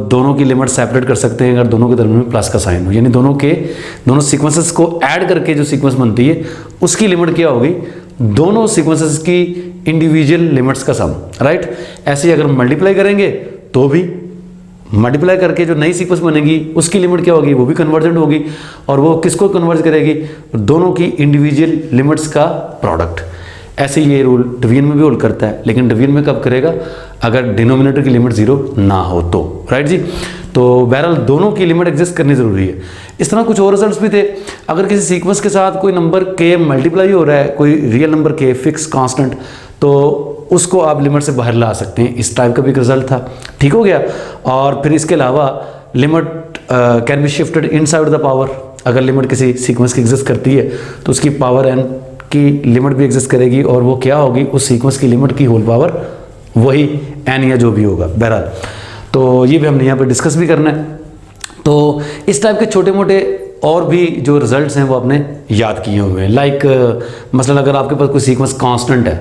दोनों की लिमिट सेपरेट कर सकते हैं अगर दोनों के दरमियान में प्लस का साइन हो, यानी दोनों सीक्वेंसेस को ऐड करके जो सीक्वेंस बनती है उसकी लिमिट क्या होगी, दोनों सीक्वेंसेस की इंडिविजुअल लिमिट्स का सम, राइट। ऐसे ही अगर मल्टीप्लाई करेंगे तो भी मल्टीप्लाई करके जो नई सीक्वेंस बनेगी उसकी लिमिट क्या होगी, वो भी कन्वर्जेंट होगी, और वो किसको कन्वर्ज करेगी, दोनों की इंडिविजुअल लिमिट्स का प्रोडक्ट। ऐसे ये रूल डिवीजन में भी होल्ड करता है, लेकिन डिवीजन में कब करेगा, अगर डिनोमिनेटर की लिमिट 0 ना हो तो, राइट जी। तो बहरहाल दोनों की लिमिट एग्जिस्ट करनी ज़रूरी है। इस तरह कुछ और रिजल्ट्स भी थे, अगर किसी सीक्वेंस के साथ कोई नंबर k मल्टीप्लाई हो रहा है, कोई real number k fix constant, तो उसको आप लिमिट से बाहर ला सकते हैं, इस टाइप का भी एक रिजल्ट था, ठीक हो गया। और फिर इसके अलावा limit can be shifted inside the power, अगर लिमिट किसी सीक्वेंस की एग्जिस्ट करती है तो उसकी पावर n की लिमिट भी एग्जिस्ट करेगी, और वो क्या होगी, उस सीक्वेंस की लिमिट की होल पावर वही n या जो भी होगा, बहरहाल। तो ये भी हमने यहाँ पे डिस्कस भी करना है। तो इस टाइप के छोटे मोटे और भी जो रिजल्ट्स हैं वो आपने याद किए हुए हैं। लाइक मसलन अगर आपके पास कोई सीक्वेंस कांस्टेंट है,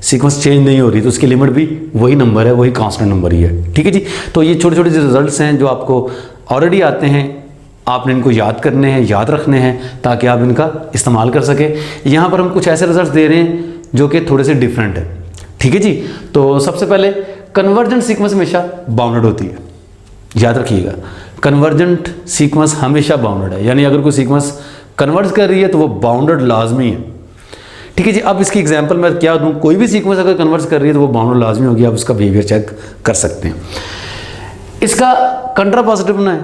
सीक्वेंस चेंज नहीं हो रही, तो उसकी लिमिट भी वही नंबर है, वही कांस्टेंट नंबर ही है, ठीक है जी। तो ये छोटे छोटे जो रिजल्ट्स हैं जो आपको ऑलरेडी आते हैं, आपने इनको याद करने हैं, याद रखने हैं, ताकि आप इनका इस्तेमाल कर सकें। यहाँ पर हम कुछ ऐसे रिजल्ट्स दे रहे हैं जो कि थोड़े से डिफरेंट है, ठीक है जी। तो सबसे पहले कन्वर्जेंट सीक्वेंस हमेशा बाउंडेड होती है, याद रखिएगा, कन्वर्जेंट सीक्वेंस हमेशा बाउंडेड है, यानी अगर कोई सीक्वेंस कन्वर्ज कर रही है तो वो बाउंडेड लाजमी है, ठीक है जी। अब इसकी एग्जांपल मैं क्या दूं, कोई भी सीक्वेंस अगर कन्वर्ज कर रही है तो वो बाउंडेड लाजमी होगी, आप उसका बिहेवियर चेक कर सकते हैं। इसका कंट्रा पॉजिटिव ना है,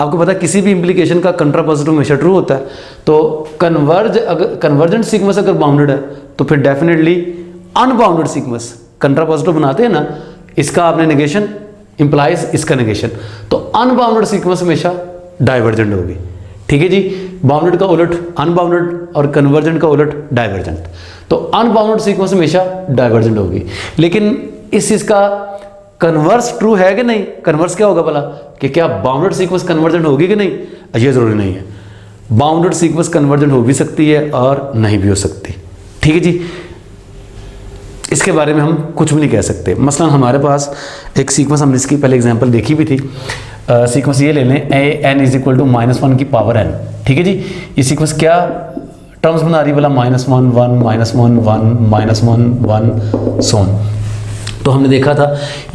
आपको पता है किसी भी इंप्लीकेशन का कंट्रा पॉजिटिव हमेशा ट्रू होता है। तो कन्वर्जेंट सीक्वेंस अगर बाउंडेड है तो फिर डेफिनेटली अनबाउंडेड सीक्वेंस कंट्रा पॉजिटिव बनाते हैं ना, इसका आपने नेगेशन इंप्लाइज इसका नेगेशन, तो अनबाउंडेड सीक्वेंस हमेशा डाइवर्जेंट होगी, ठीक है जी। बाउंडेड का उलट अनबाउंडेड और कन्वर्जेंट का उलट डाइवर्जेंट, तो अनबाउंडेड सीक्वेंस हमेशा डाइवर्जेंट होगी। लेकिन इस चीज़ का कन्वर्स ट्रू है कि नहीं, कन्वर्स क्या होगा भला, कि क्या बाउंडेड सीक्वेंस कन्वर्जेंट होगी कि नहीं, ये जरूरी नहीं है। बाउंडेड सीक्वेंस कन्वर्जेंट हो भी सकती है और नहीं भी हो सकती, ठीक है जी। इसके बारे में हम कुछ भी नहीं कह सकते। मसलन हमारे पास एक सीक्वेंस, हमने इसकी पहले एग्जांपल देखी भी थी, सीक्वेंस ये ले लें an इज इक्वल टू -1 की पावर n, ठीक है जी। ये सीक्वेंस क्या टर्म्स बना रही है बोला, -1 1 -1 1 -1 1 सोन। तो हमने देखा था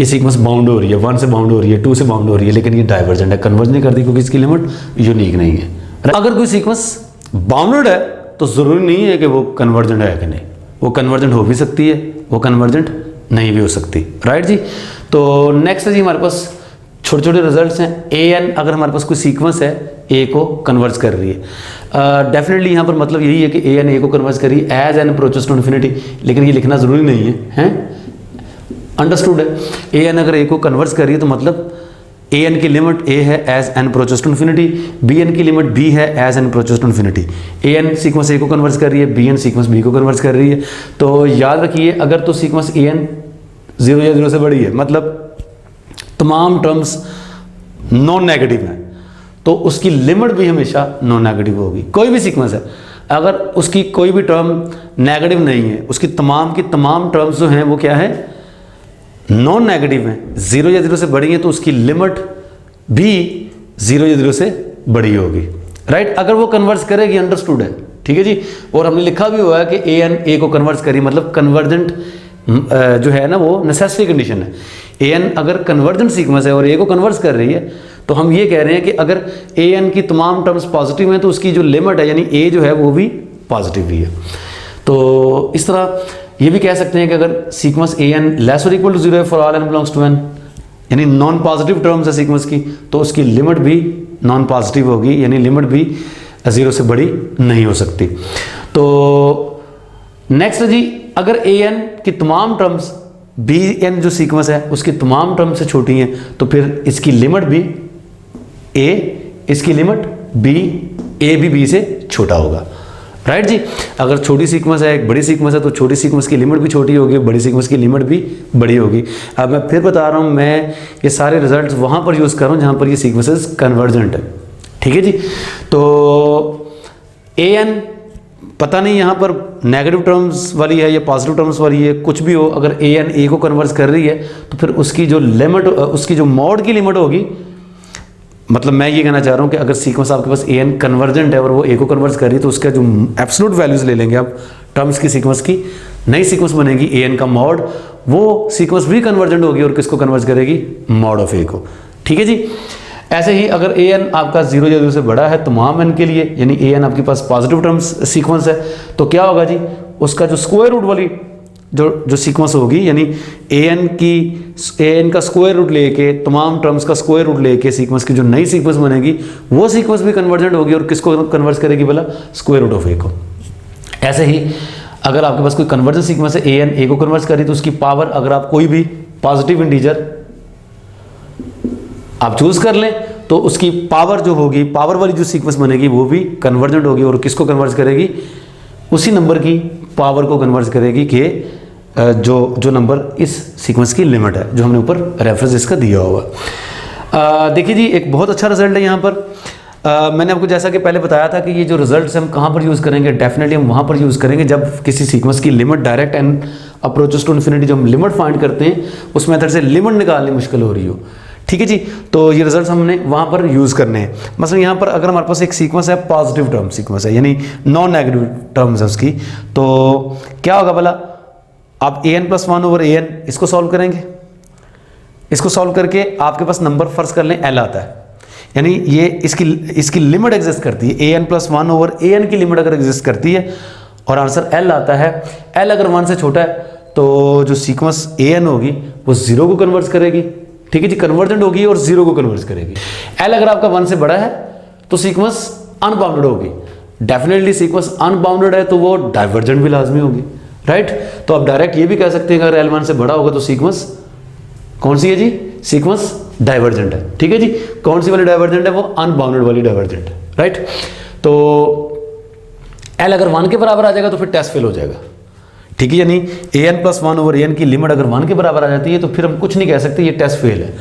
ये सीक्वेंस बाउंड हो रही है, 1 से बाउंड हो रही है, 2 से बाउंड हो रही है, लेकिन ये डाइवर्जेंट है, कन्वर्ज नहीं करती क्योंकि इसकी लिमिट यूनिक नहीं है। अगर कोई सीक्वेंस बाउंडेड है तो ज़रूरी नहीं है कि वो कन्वर्जेंट है कि नहीं, वो कन्वर्जेंट हो भी सकती है, वो कन्वर्जेंट नहीं भी हो सकती, राइट जी। तो नेक्स्ट है जी हमारे पास छोटे छोटे रिजल्ट्स हैं। an अगर हमारे पास कोई सीक्वेंस है a को कन्वर्ज कर रही है, डेफिनेटली यहाँ पर मतलब यही है कि an a को कन्वर्ज कर रही है as N approaches to infinity, लेकिन ये लिखना ज़रूरी नहीं है, हैं अंडरस्टूड है। an अगर a को कन्वर्ज कर रही है तो मतलब an की लिमिट a है as N approaches to infinity, bn की लिमिट b है as N approaches to infinity. an sequence a को कन्वर्ज कर रही है, bn सीक्वेंस b को कन्वर्ज कर रही है। तो याद रखिए अगर तो सीक्वेंस an 0 या 0 से बड़ी है, मतलब तमाम टर्म्स नॉन नेगेटिव हैं, तो उसकी लिमिट भी हमेशा नॉन नेगेटिव होगी। कोई भी सीक्वेंस है अगर उसकी कोई भी टर्म नेगेटिव नहीं है, उसकी तमाम की तमाम टर्म्स जो हैं वो क्या है, नॉन नेगेटिव है, 0 या 0 से बड़ी है, तो उसकी लिमिट भी 0 या 0 से बड़ी होगी, राइट। अगर वो कन्वर्ज करेगी, अंडरस्टूड है, ठीक है जी। और हमने लिखा भी हुआ है कि an a को कन्वर्ज करी, मतलब कन्वर्जेंट जो है ना वो नेसेसरी कंडीशन है। an अगर कन्वर्जेंट सीक्वेंस है और a को कन्वर्ज कर रही है, तो हम ये कह रहे हैं कि अगर an की तमाम टर्म्स पॉजिटिव हैं तो उसकी जो लिमिट है यानी a जो है वो भी पॉजिटिव भी है। तो इस तरह ये भी कह सकते हैं कि अगर सीक्वेंस an लेस और इक्वल टू 0 है for all n belongs to n, यानी नॉन पॉजिटिव टर्म्स है सीक्वेंस की, तो उसकी लिमिट भी नॉन पॉजिटिव होगी, यानी लिमिट भी 0 से बड़ी नहीं हो सकती। तो नेक्स्ट है जी, अगर an की तमाम टर्म्स bn जो सीक्वेंस है उसकी तमाम टर्म्स से छोटी हैं, तो फिर इसकी लिमिट भी a, इसकी लिमिट b, a भी b से छोटा होगा, राइट जी। अगर छोटी सीक्वेंस है, एक बड़ी सीक्वेंस है, तो छोटी सीक्वेंस की लिमिट भी छोटी होगी, बड़ी सीक्वेंस की लिमिट भी बड़ी होगी। अब मैं फिर बता रहा हूँ, मैं ये सारे रिजल्ट्स वहाँ पर यूज़ कर रहा हूँ जहाँ पर ये सीक्वेंसेस कन्वर्जेंट है, ठीक है जी। तो an पता नहीं यहाँ पर नेगेटिव टर्म्स वाली है या पॉजिटिव टर्म्स वाली है, कुछ भी हो, अगर an a को कन्वर्ज कर रही है तो फिर उसकी जो लिमिट, उसकी जो मॉड की लिमिट होगी, मतलब मैं ये कहना चाह रहा हूँ कि अगर सीक्वेंस आपके पास an कन्वर्जेंट है और वो a को कन्वर्ज कर रही है तो उसका जो एब्सोल्यूट वैल्यूज ले लेंगे आप टर्म्स की सीक्वेंस की, नई सीक्वेंस बनेगी an का मॉड, वो सीक्वेंस भी कन्वर्जेंट होगी और किसको कन्वर्ज करेगी, मॉड ऑफ a को, ठीक है जी। ऐसे ही अगर an आपका 0 या 0 से बड़ा है तमाम n के लिए, यानी an आपके पास पॉजिटिव टर्म्स सीक्वेंस है, तो क्या होगा जी, उसका जो स्क्वायर रूट वाली जो सीक्वेंस होगी, यानी an का स्क्वायर रूट लेके, तमाम टर्म्स का स्क्वायर रूट लेके सीक्वेंस की जो नई सीक्वेंस बनेगी वो सीक्वेंस भी कन्वर्जेंट होगी और किसको कन्वर्ज करेगी बोला, स्क्वायर रूट ऑफ a को। ऐसे ही अगर आपके पास कोई कन्वर्जन सीक्वेंस है, an a को कन्वर्ज करी तो उसकी पावर, अगर आप कोई भी पॉजिटिव इंटीजर आप चूज कर लें तो उसकी पावर जो होगी, पावर वाली जो सीक्वेंस बनेगी वो भी कन्वर्जेंट होगी और किसको कन्वर्ज करेगी, उसी नंबर की पावर को कन्वर्ज करेगी कि जो नंबर इस सीक्वेंस की लिमिट है, जो हमने ऊपर रेफरेंस इसका दिया हुआ। देखिए जी, एक बहुत अच्छा रिजल्ट है यहाँ पर। मैंने आपको जैसा कि पहले बताया था कि ये जो रिजल्ट्स हम कहाँ पर यूज़ करेंगे, डेफिनेटली हम वहाँ पर यूज़ करेंगे जब किसी सीक्वेंस की limit direct and approaches to infinity, जो हम लिमिट फाइंड करते हैं उस मेथड से लिमिट निकालनी मुश्किल हो रही हो, ठीक है जी। तो ये रिजल्ट्स हमने वहाँ पर यूज़ करने हैं। मतलब यहाँ पर अगर हमारे पास एक सीक्वेंस है, पॉजिटिव टर्म सीक्वेंस है, यानी नॉन नेगेटिव टर्म्स है उसकी, तो क्या होगा भला, आप an+1 ओवर an इसको सॉल्व करेंगे। इसको सॉल्व करके आपके पास नंबर फर्स्ट कर लें l आता है, यानी ये इसकी लिमिट एग्जिस्ट करती है, an+1 ओवर an की लिमिट अगर एग्जिस्ट करती है और आंसर l आता है, l अगर 1 से छोटा है तो जो सीक्वेंस an होगी वो 0 को कन्वर्ज करेगी, ठीक है जी, कन्वर्जेंट होगी और 0 को कन्वर्ज करेगी। l अगर आपका 1 से बड़ा है तो सीक्वेंस अनबाउंडेड होगी, डेफिनेटली सीक्वेंस अनबाउंडेड है तो वो डाइवर्जेंट भी लाजमी होगी, राइट। तो आप डायरेक्ट ये भी कह सकते हैं कि अगर l1 से बड़ा होगा तो सीक्वेंस कौन सी है जी, सीक्वेंस डाइवर्जेंट है, ठीक है जी। कौन सी वाली डाइवर्जेंट है, वो अनबाउंडेड वाली डाइवर्जेंट है, राइट। तो l अगर 1 के बराबर आ जाएगा तो फिर टेस्ट फेल हो जाएगा, ठीक है, यानी an+1 ओवर an की लिमिट अगर 1 के बराबर आ जाती है तो फिर हम कुछ नहीं कह सकते, ये टेस्ट फेल है,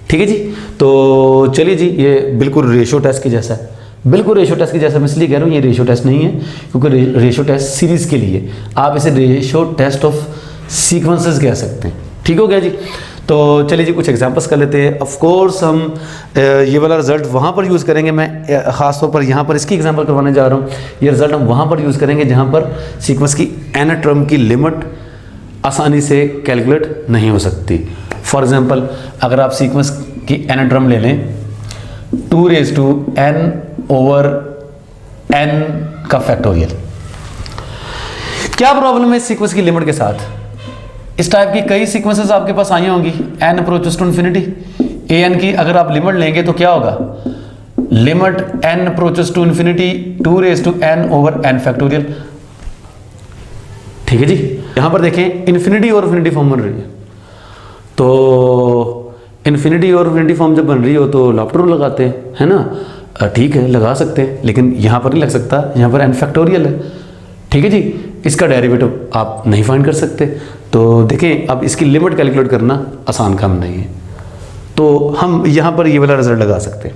ठीक है जी। तो चलिए जी, ये बिल्कुल रेशो टेस्ट की जैसा है, बिल्कुल रेशो टेस्ट की जैसा। मैं इसलिए कह रहा हूँ ये रेशो टेस्ट नहीं है क्योंकि रेशो टेस्ट सीरीज के लिए, आप इसे रेशो टेस्ट ऑफ सीक्वेंसेस कह सकते हैं, ठीक हो गया जी। तो चलिए जी, कुछ एग्जांपल्स कर लेते हैं। ऑफ कोर्स हम ये वाला रिजल्ट वहाँ पर यूज़ करेंगे, मैं ख़ास तौर पर यहाँ पर इसकी एग्जांपल करवाने जा रहा हूँ। ये रिजल्ट हम वहाँ पर यूज़ करेंगे जहाँ पर सीक्वेंस की n टर्म की लिमिट आसानी से कैलकुलेट नहीं हो सकती। फॉर एग्जांपल, अगर आप सीक्वेंस की n टर्म ले लें 2n ओवर n का फैक्टोरियल, क्या प्रॉब्लम है इस सीक्वेंस की लिमिट के साथ। इस टाइप की कई सीक्वेंसेस आपके पास आई होंगी, n approaches to infinity, an की अगर आप लिमिट लेंगे तो क्या होगा, limit n approaches to infinity 2n over n factorial, ठीक है जी। यहां पर देखें इन्फिनिटी और इन्फिनिटी फॉर्म बन रही है, तो इन्फिनिटी और इन्फिनिटी फॉर्म जब बन रही हो तो लॉफ्टर लगाते हैं, है ना, ठीक है लगा सकते हैं, लेकिन यहां पर नहीं लग सकता, यहां पर n फैक्टोरियल है, ठीक है जी। इसका डेरिवेटिव आप नहीं फाइंड कर सकते, तो देखें अब इसकी लिमिट कैलकुलेट करना आसान काम नहीं है, तो हम यहाँ पर ये वाला रिजल्ट लगा सकते हैं।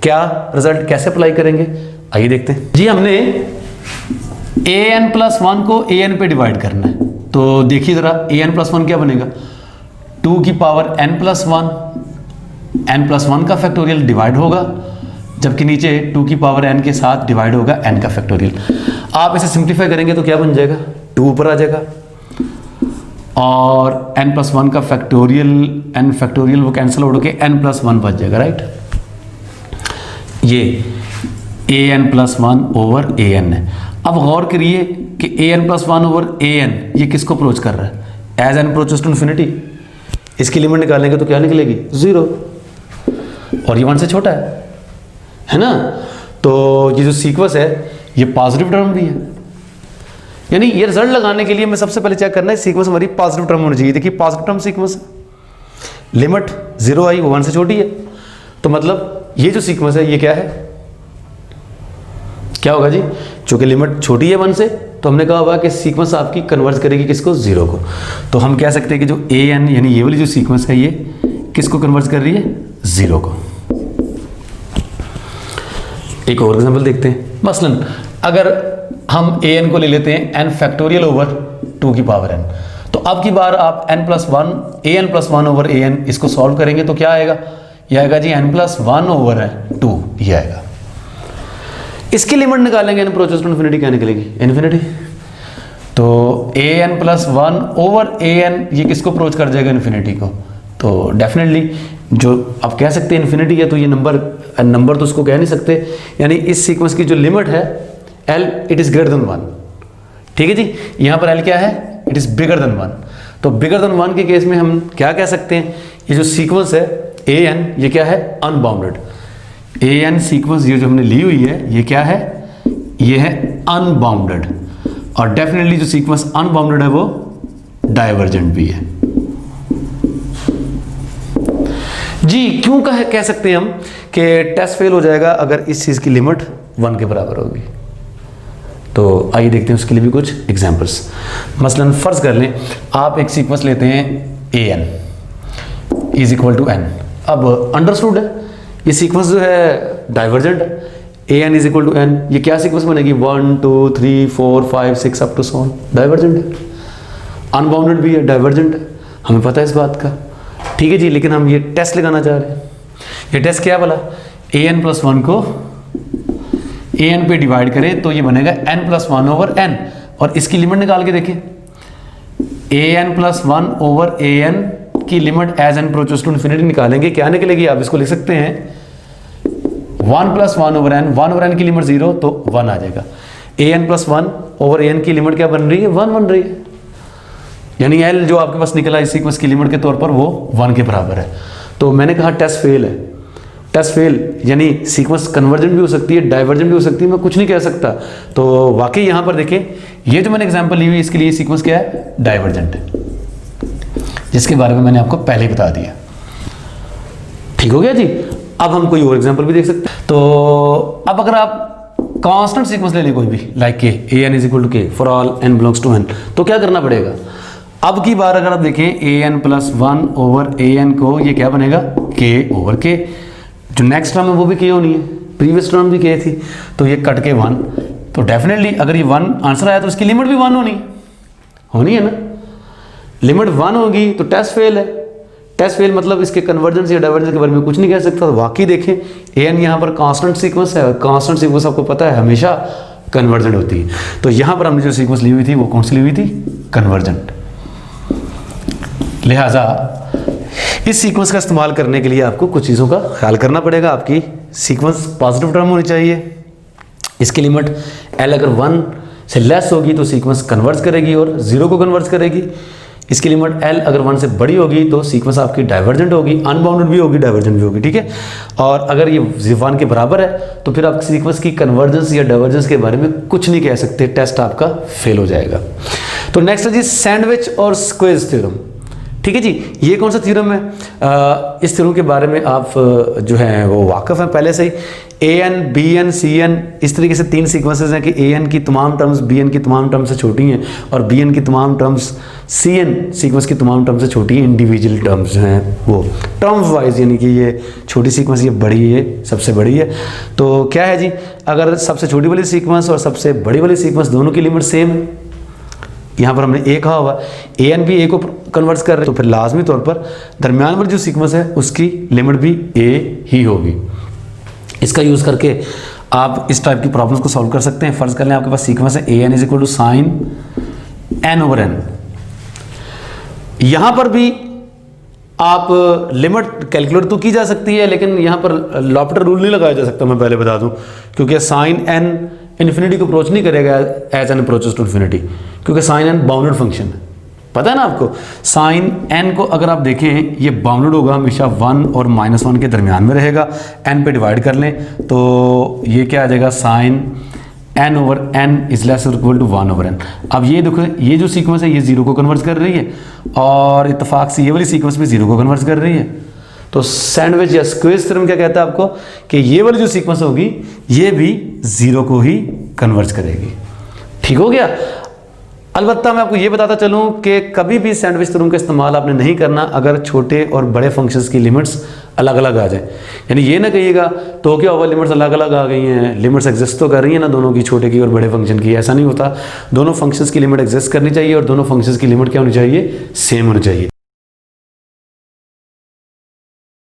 क्या रिजल्ट कैसे अप्लाई करेंगे, आइए देखते हैं जी। हमने an+1 को an पे डिवाइड करना है, तो देखिए ज़रा an+1 क्या बनेगा, 2 की पावर n+1, n+1 का फैक्टोरियल डिवाइड होगा, जबकि नीचे 2 की पावर n के साथ डिवाइड होगा n का फैक्टोरियल। आप इसे सिंप्लीफाई करेंगे तो क्या बन जाएगा, 2 ऊपर आ जाएगा और n+1 का फैक्टोरियल, n फैक्टोरियल वो कैंसिल आउट होकर n+1 बच जाएगा, राइट। ये an+1 ओवर an है। अब गौर करिए कि an+1 ओवर an ये किसको अप्रोच कर रहा है, as n approaches to infinity. इसकी लिमिट निकालेंगे तो क्या निकलेगी, 0, और ये 1 से छोटा है ना। तो ये जो सीक्वेंस है ये पॉजिटिव टर्म भी है, यानी ये रिजल्ट लगाने के लिए मैं सबसे पहले चेक करना है सीक्वेंस हमारी पॉजिटिव टर्म होनी चाहिए। देखिए पॉजिटिव टर्म सीक्वेंस, लिमिट 0 आई, वो 1 से छोटी है, तो मतलब ये जो सीक्वेंस है ये क्या है, क्या होगा जी, चूंकि लिमिट छोटी है 1 से, तो हमने कहा हुआ कि सीक्वेंस आपकी कन्वर्ज करेगी किसको, 0 को। तो हम कह सकते हैं कि जो ए एन यानी ये वाली जो सीक्वेंस है ये किसको कन्वर्ज कर रही है, 0 को। एक और एग्जांपल देखते हैं। मसलन अगर हम ए एन को ले लेते हैं एन फैक्टोरियल ओवर 2 की पावर एन, तो अब की बार आप n+1 A N plus 1 over A N इसको सॉल्व करेंगे तो क्या आएगा, ये आएगा जी n+1 ओवर 2, ये आएगा। इसकी लिमिट निकालेंगे, n अप्रोचेस टू इन्फिनिटी, क्या निकलेगी, इन्फिनिटी। तो ए N plus 1 over A N ये किसको अप्रोच कर जाएगा, इन्फिनिटी को। तो डेफिनेटली जो आप कह सकते हैं इन्फिनिटी है, तो ये नंबर तो उसको कह नहीं सकते, यानी इस सीक्वेंस की जो लिमिट है l it is greater than 1। ठीक है जी, यहाँ पर l क्या है, इट इज बिगर देन 1। तो बिगर देन 1 के केस में हम क्या कह सकते हैं, ये जो सीक्वेंस है ए एन ये क्या है, अनबाउंडेड। ए एन सीक्वेंस ये जो हमने ली हुई है ये क्या है, ये है अनबाउंडेड। और डेफिनेटली जो सीक्वेंस अनबाउंडेड है वो डाइवर्जेंट भी है जी। क्यों कह सकते हैं हम कि टेस्ट फेल हो जाएगा अगर इस चीज़ की लिमिट 1 के बराबर होगी। तो आइए देखते हैं उसके लिए भी कुछ एग्जांपल्स। मसलन फर्ज कर लें आप एक सीक्वेंस लेते हैं a N is equal to n. अब अंडरस्टूड है ये सीक्वेंस जो है डाइवर्जेंट है, a N is equal to n, ये क्या सीक्वेंस बनेगी, 1 2 3 4 5 6 up to so on, divergent है। अनबाउंडेड भी है, डाइवर्जेंट है, हमें पता है इस बात का। ठीक है जी, लेकिन हम ये टेस्ट लगाना चाह रहे हैं। ये टेस्ट क्या बोला, ए एन प्लस 1 को ए एन पे डिवाइड करें तो ये बनेगा n+1 ओवर n, और इसकी लिमिट निकाल के देखें, A N plus 1 over A N की limit as N approaches to infinity निकालेंगे, क्या निकलेगी, आप इसको लिख सकते हैं 1+1 ओवर n, 1 ओवर n की लिमिट 0 तो 1 आ जाएगा। A N plus 1 over A N की लिमिट क्या बन रही है, 1 बन रही है, यानी एल जो आपके पास निकला इस सीक्वेंस की लिमिट के तौर पर वो 1 के बराबर है। तो मैंने कहा टेस्ट फेल है, टेस्ट फेल यानी सीक्वेंस कन्वर्जेंट भी हो सकती है, डाइवर्जेंट भी हो सकती है, मैं कुछ नहीं कह सकता। तो वाकई यहाँ पर देखें ये जो मैंने एग्जांपल ली हुई इसके लिए सीक्वेंस क्या है, डाइवर्जेंट है, जिसके बारे में मैंने आपको पहले ही बता दिया। ठीक हो गया जी। अब हम कोई और एग्जांपल भी देख सकते हैं। तो अब अगर आप कांस्टेंट सीक्वेंस ले लें कोई भी, like K A N is equal to K for all N belongs to N, तो क्या करना पड़ेगा, अब की बार अगर आप देखें A N plus 1 over A N को ये क्या बनेगा, के ओवर के, जो नेक्स्ट टर्म है वो भी के होनी है, प्रीवियस टर्म भी के थी, तो ये कट के 1। तो डेफिनेटली अगर ये 1 आंसर आया तो इसकी लिमिट भी 1 होनी है ना, लिमिट 1 होगी तो टेस्ट फेल है। टेस्ट फेल मतलब इसके कन्वर्जेंस या डाइवर्जेंस के बारे में कुछ नहीं कह सकता। तो वाकई देखें ए एन यहाँ पर कांस्टेंट सीक्वेंस है, और कांस्टेंट सीक्वेंस आपको पता है हमेशा कन्वर्जेंट होती है। तो यहाँ पर हमने जो सीक्वेंस ली हुई थी वो कौन सी ली हुई थी, कन्वर्जेंट। लिहाजा इस सीक्वेंस का इस्तेमाल करने के लिए आपको कुछ चीज़ों का ख्याल करना पड़ेगा। आपकी सीक्वेंस पॉजिटिव टर्म होनी चाहिए, इसकी लिमिट एल अगर 1 से लेस होगी तो सीक्वेंस कन्वर्ज करेगी और 0 को कन्वर्ज करेगी। इसकी लिमिट एल अगर 1 से बड़ी होगी तो सीक्वेंस आपकी डाइवर्जेंट होगी, अनबाउंडेड भी होगी, डाइवर्जेंट भी होगी। ठीक है, और अगर ये 1 के बराबर है तो फिर आप सीक्वेंस की कन्वर्जेंस या डाइवर्जेंस के बारे में कुछ नहीं कह सकते, टेस्ट आपका फेल हो जाएगा। तो नेक्स्ट है जी सैंडविच और स्क्वेज थ्योरम। ठीक है जी, ये कौन सा थ्योरम है, इस थ्योरम के बारे में आप जो है वो वाकिफ हैं पहले से ही। A n b n c n इस तरीके से 3 सीक्वेंसेस हैं कि ए एन की तमाम टर्म्स बी एन की तमाम टर्म्स से छोटी हैं, और बी एन की तमाम टर्म्स सी एन सीक्वेंस की तमाम टर्म्स से छोटी हैं। इंडिविजुअल टर्म्स हैं वो टर्म्स वाइज, यानी कि ये छोटी सीक्वेंस ये बड़ी है, सबसे बड़ी है। तो क्या है जी, अगर सबसे छोटी वाली सीक्वेंस और सबसे बड़ी वाली सीक्वेंस दोनों की लिमिट सेम है, यहाँ पर हमने ए कहा हुआ, ए एन भी ए को कन्वर्ट कर रहे हैं, तो फिर लाजमी तौर पर दरमियान वाली जो सीक्वेंस है उसकी लिमिट भी ए ही होगी। इसका यूज़ करके आप इस टाइप की प्रॉब्लम्स को सॉल्व कर सकते हैं। फर्ज कर लें आपके पास सीक्वेंस है a N is equal to sine N over n. यहाँ पर भी आप लिमिट कैलकुलेट तो की जा सकती है, लेकिन यहाँ पर लॉपिटर रूल नहीं लगाया जा सकता, मैं पहले बता दूँ, क्योंकि साइन एन इन्फिनिटी को अप्रोच नहीं करेगा as N approaches to infinity, क्योंकि साइन एन बाउंडेड फंक्शन है, पता है ना आपको। साइन एन को अगर आप देखें ये बाउंडेड होगा, हमेशा 1 और -1 के दरमियान में रहेगा। एन पे डिवाइड कर लें तो ये क्या आ जाएगा, sine N over N is less equal to 1 over N. अब ये देखो ये जो सीक्वेंस है ये 0 को कन्वर्ट कर रही है, और इत्तेफाक से ये वाली सीक्वेंस भी 0 को कन्वर्ट कर रही है। तो सैंडविच या स्क्वेज थ्योरम क्या कहता है आपको कि ये वाली जो सीक्वेंस होगी ये भी ज़ीरो को ही कन्वर्ज करेगी। ठीक हो गया। अलबत्ता मैं आपको ये बताता चलूँ कि कभी भी सैंडविच थ्योरम का इस्तेमाल आपने नहीं करना अगर छोटे और बड़े फंक्शंस की लिमिट्स अलग अलग आ जाए। यानी ये ना कहिएगा तो क्या हुआ, लिमिट्स अलग अलग आ गई हैं, लिमिट्स एग्जिस्ट तो कर रही हैं ना दोनों की, छोटे की और बड़े फंक्शन की। ऐसा नहीं होता, दोनों फंक्शंस की लिमिट एग्जिस्ट करनी चाहिए और दोनों फंक्शंस की लिमिट क्या होनी चाहिए, सेम होनी चाहिए।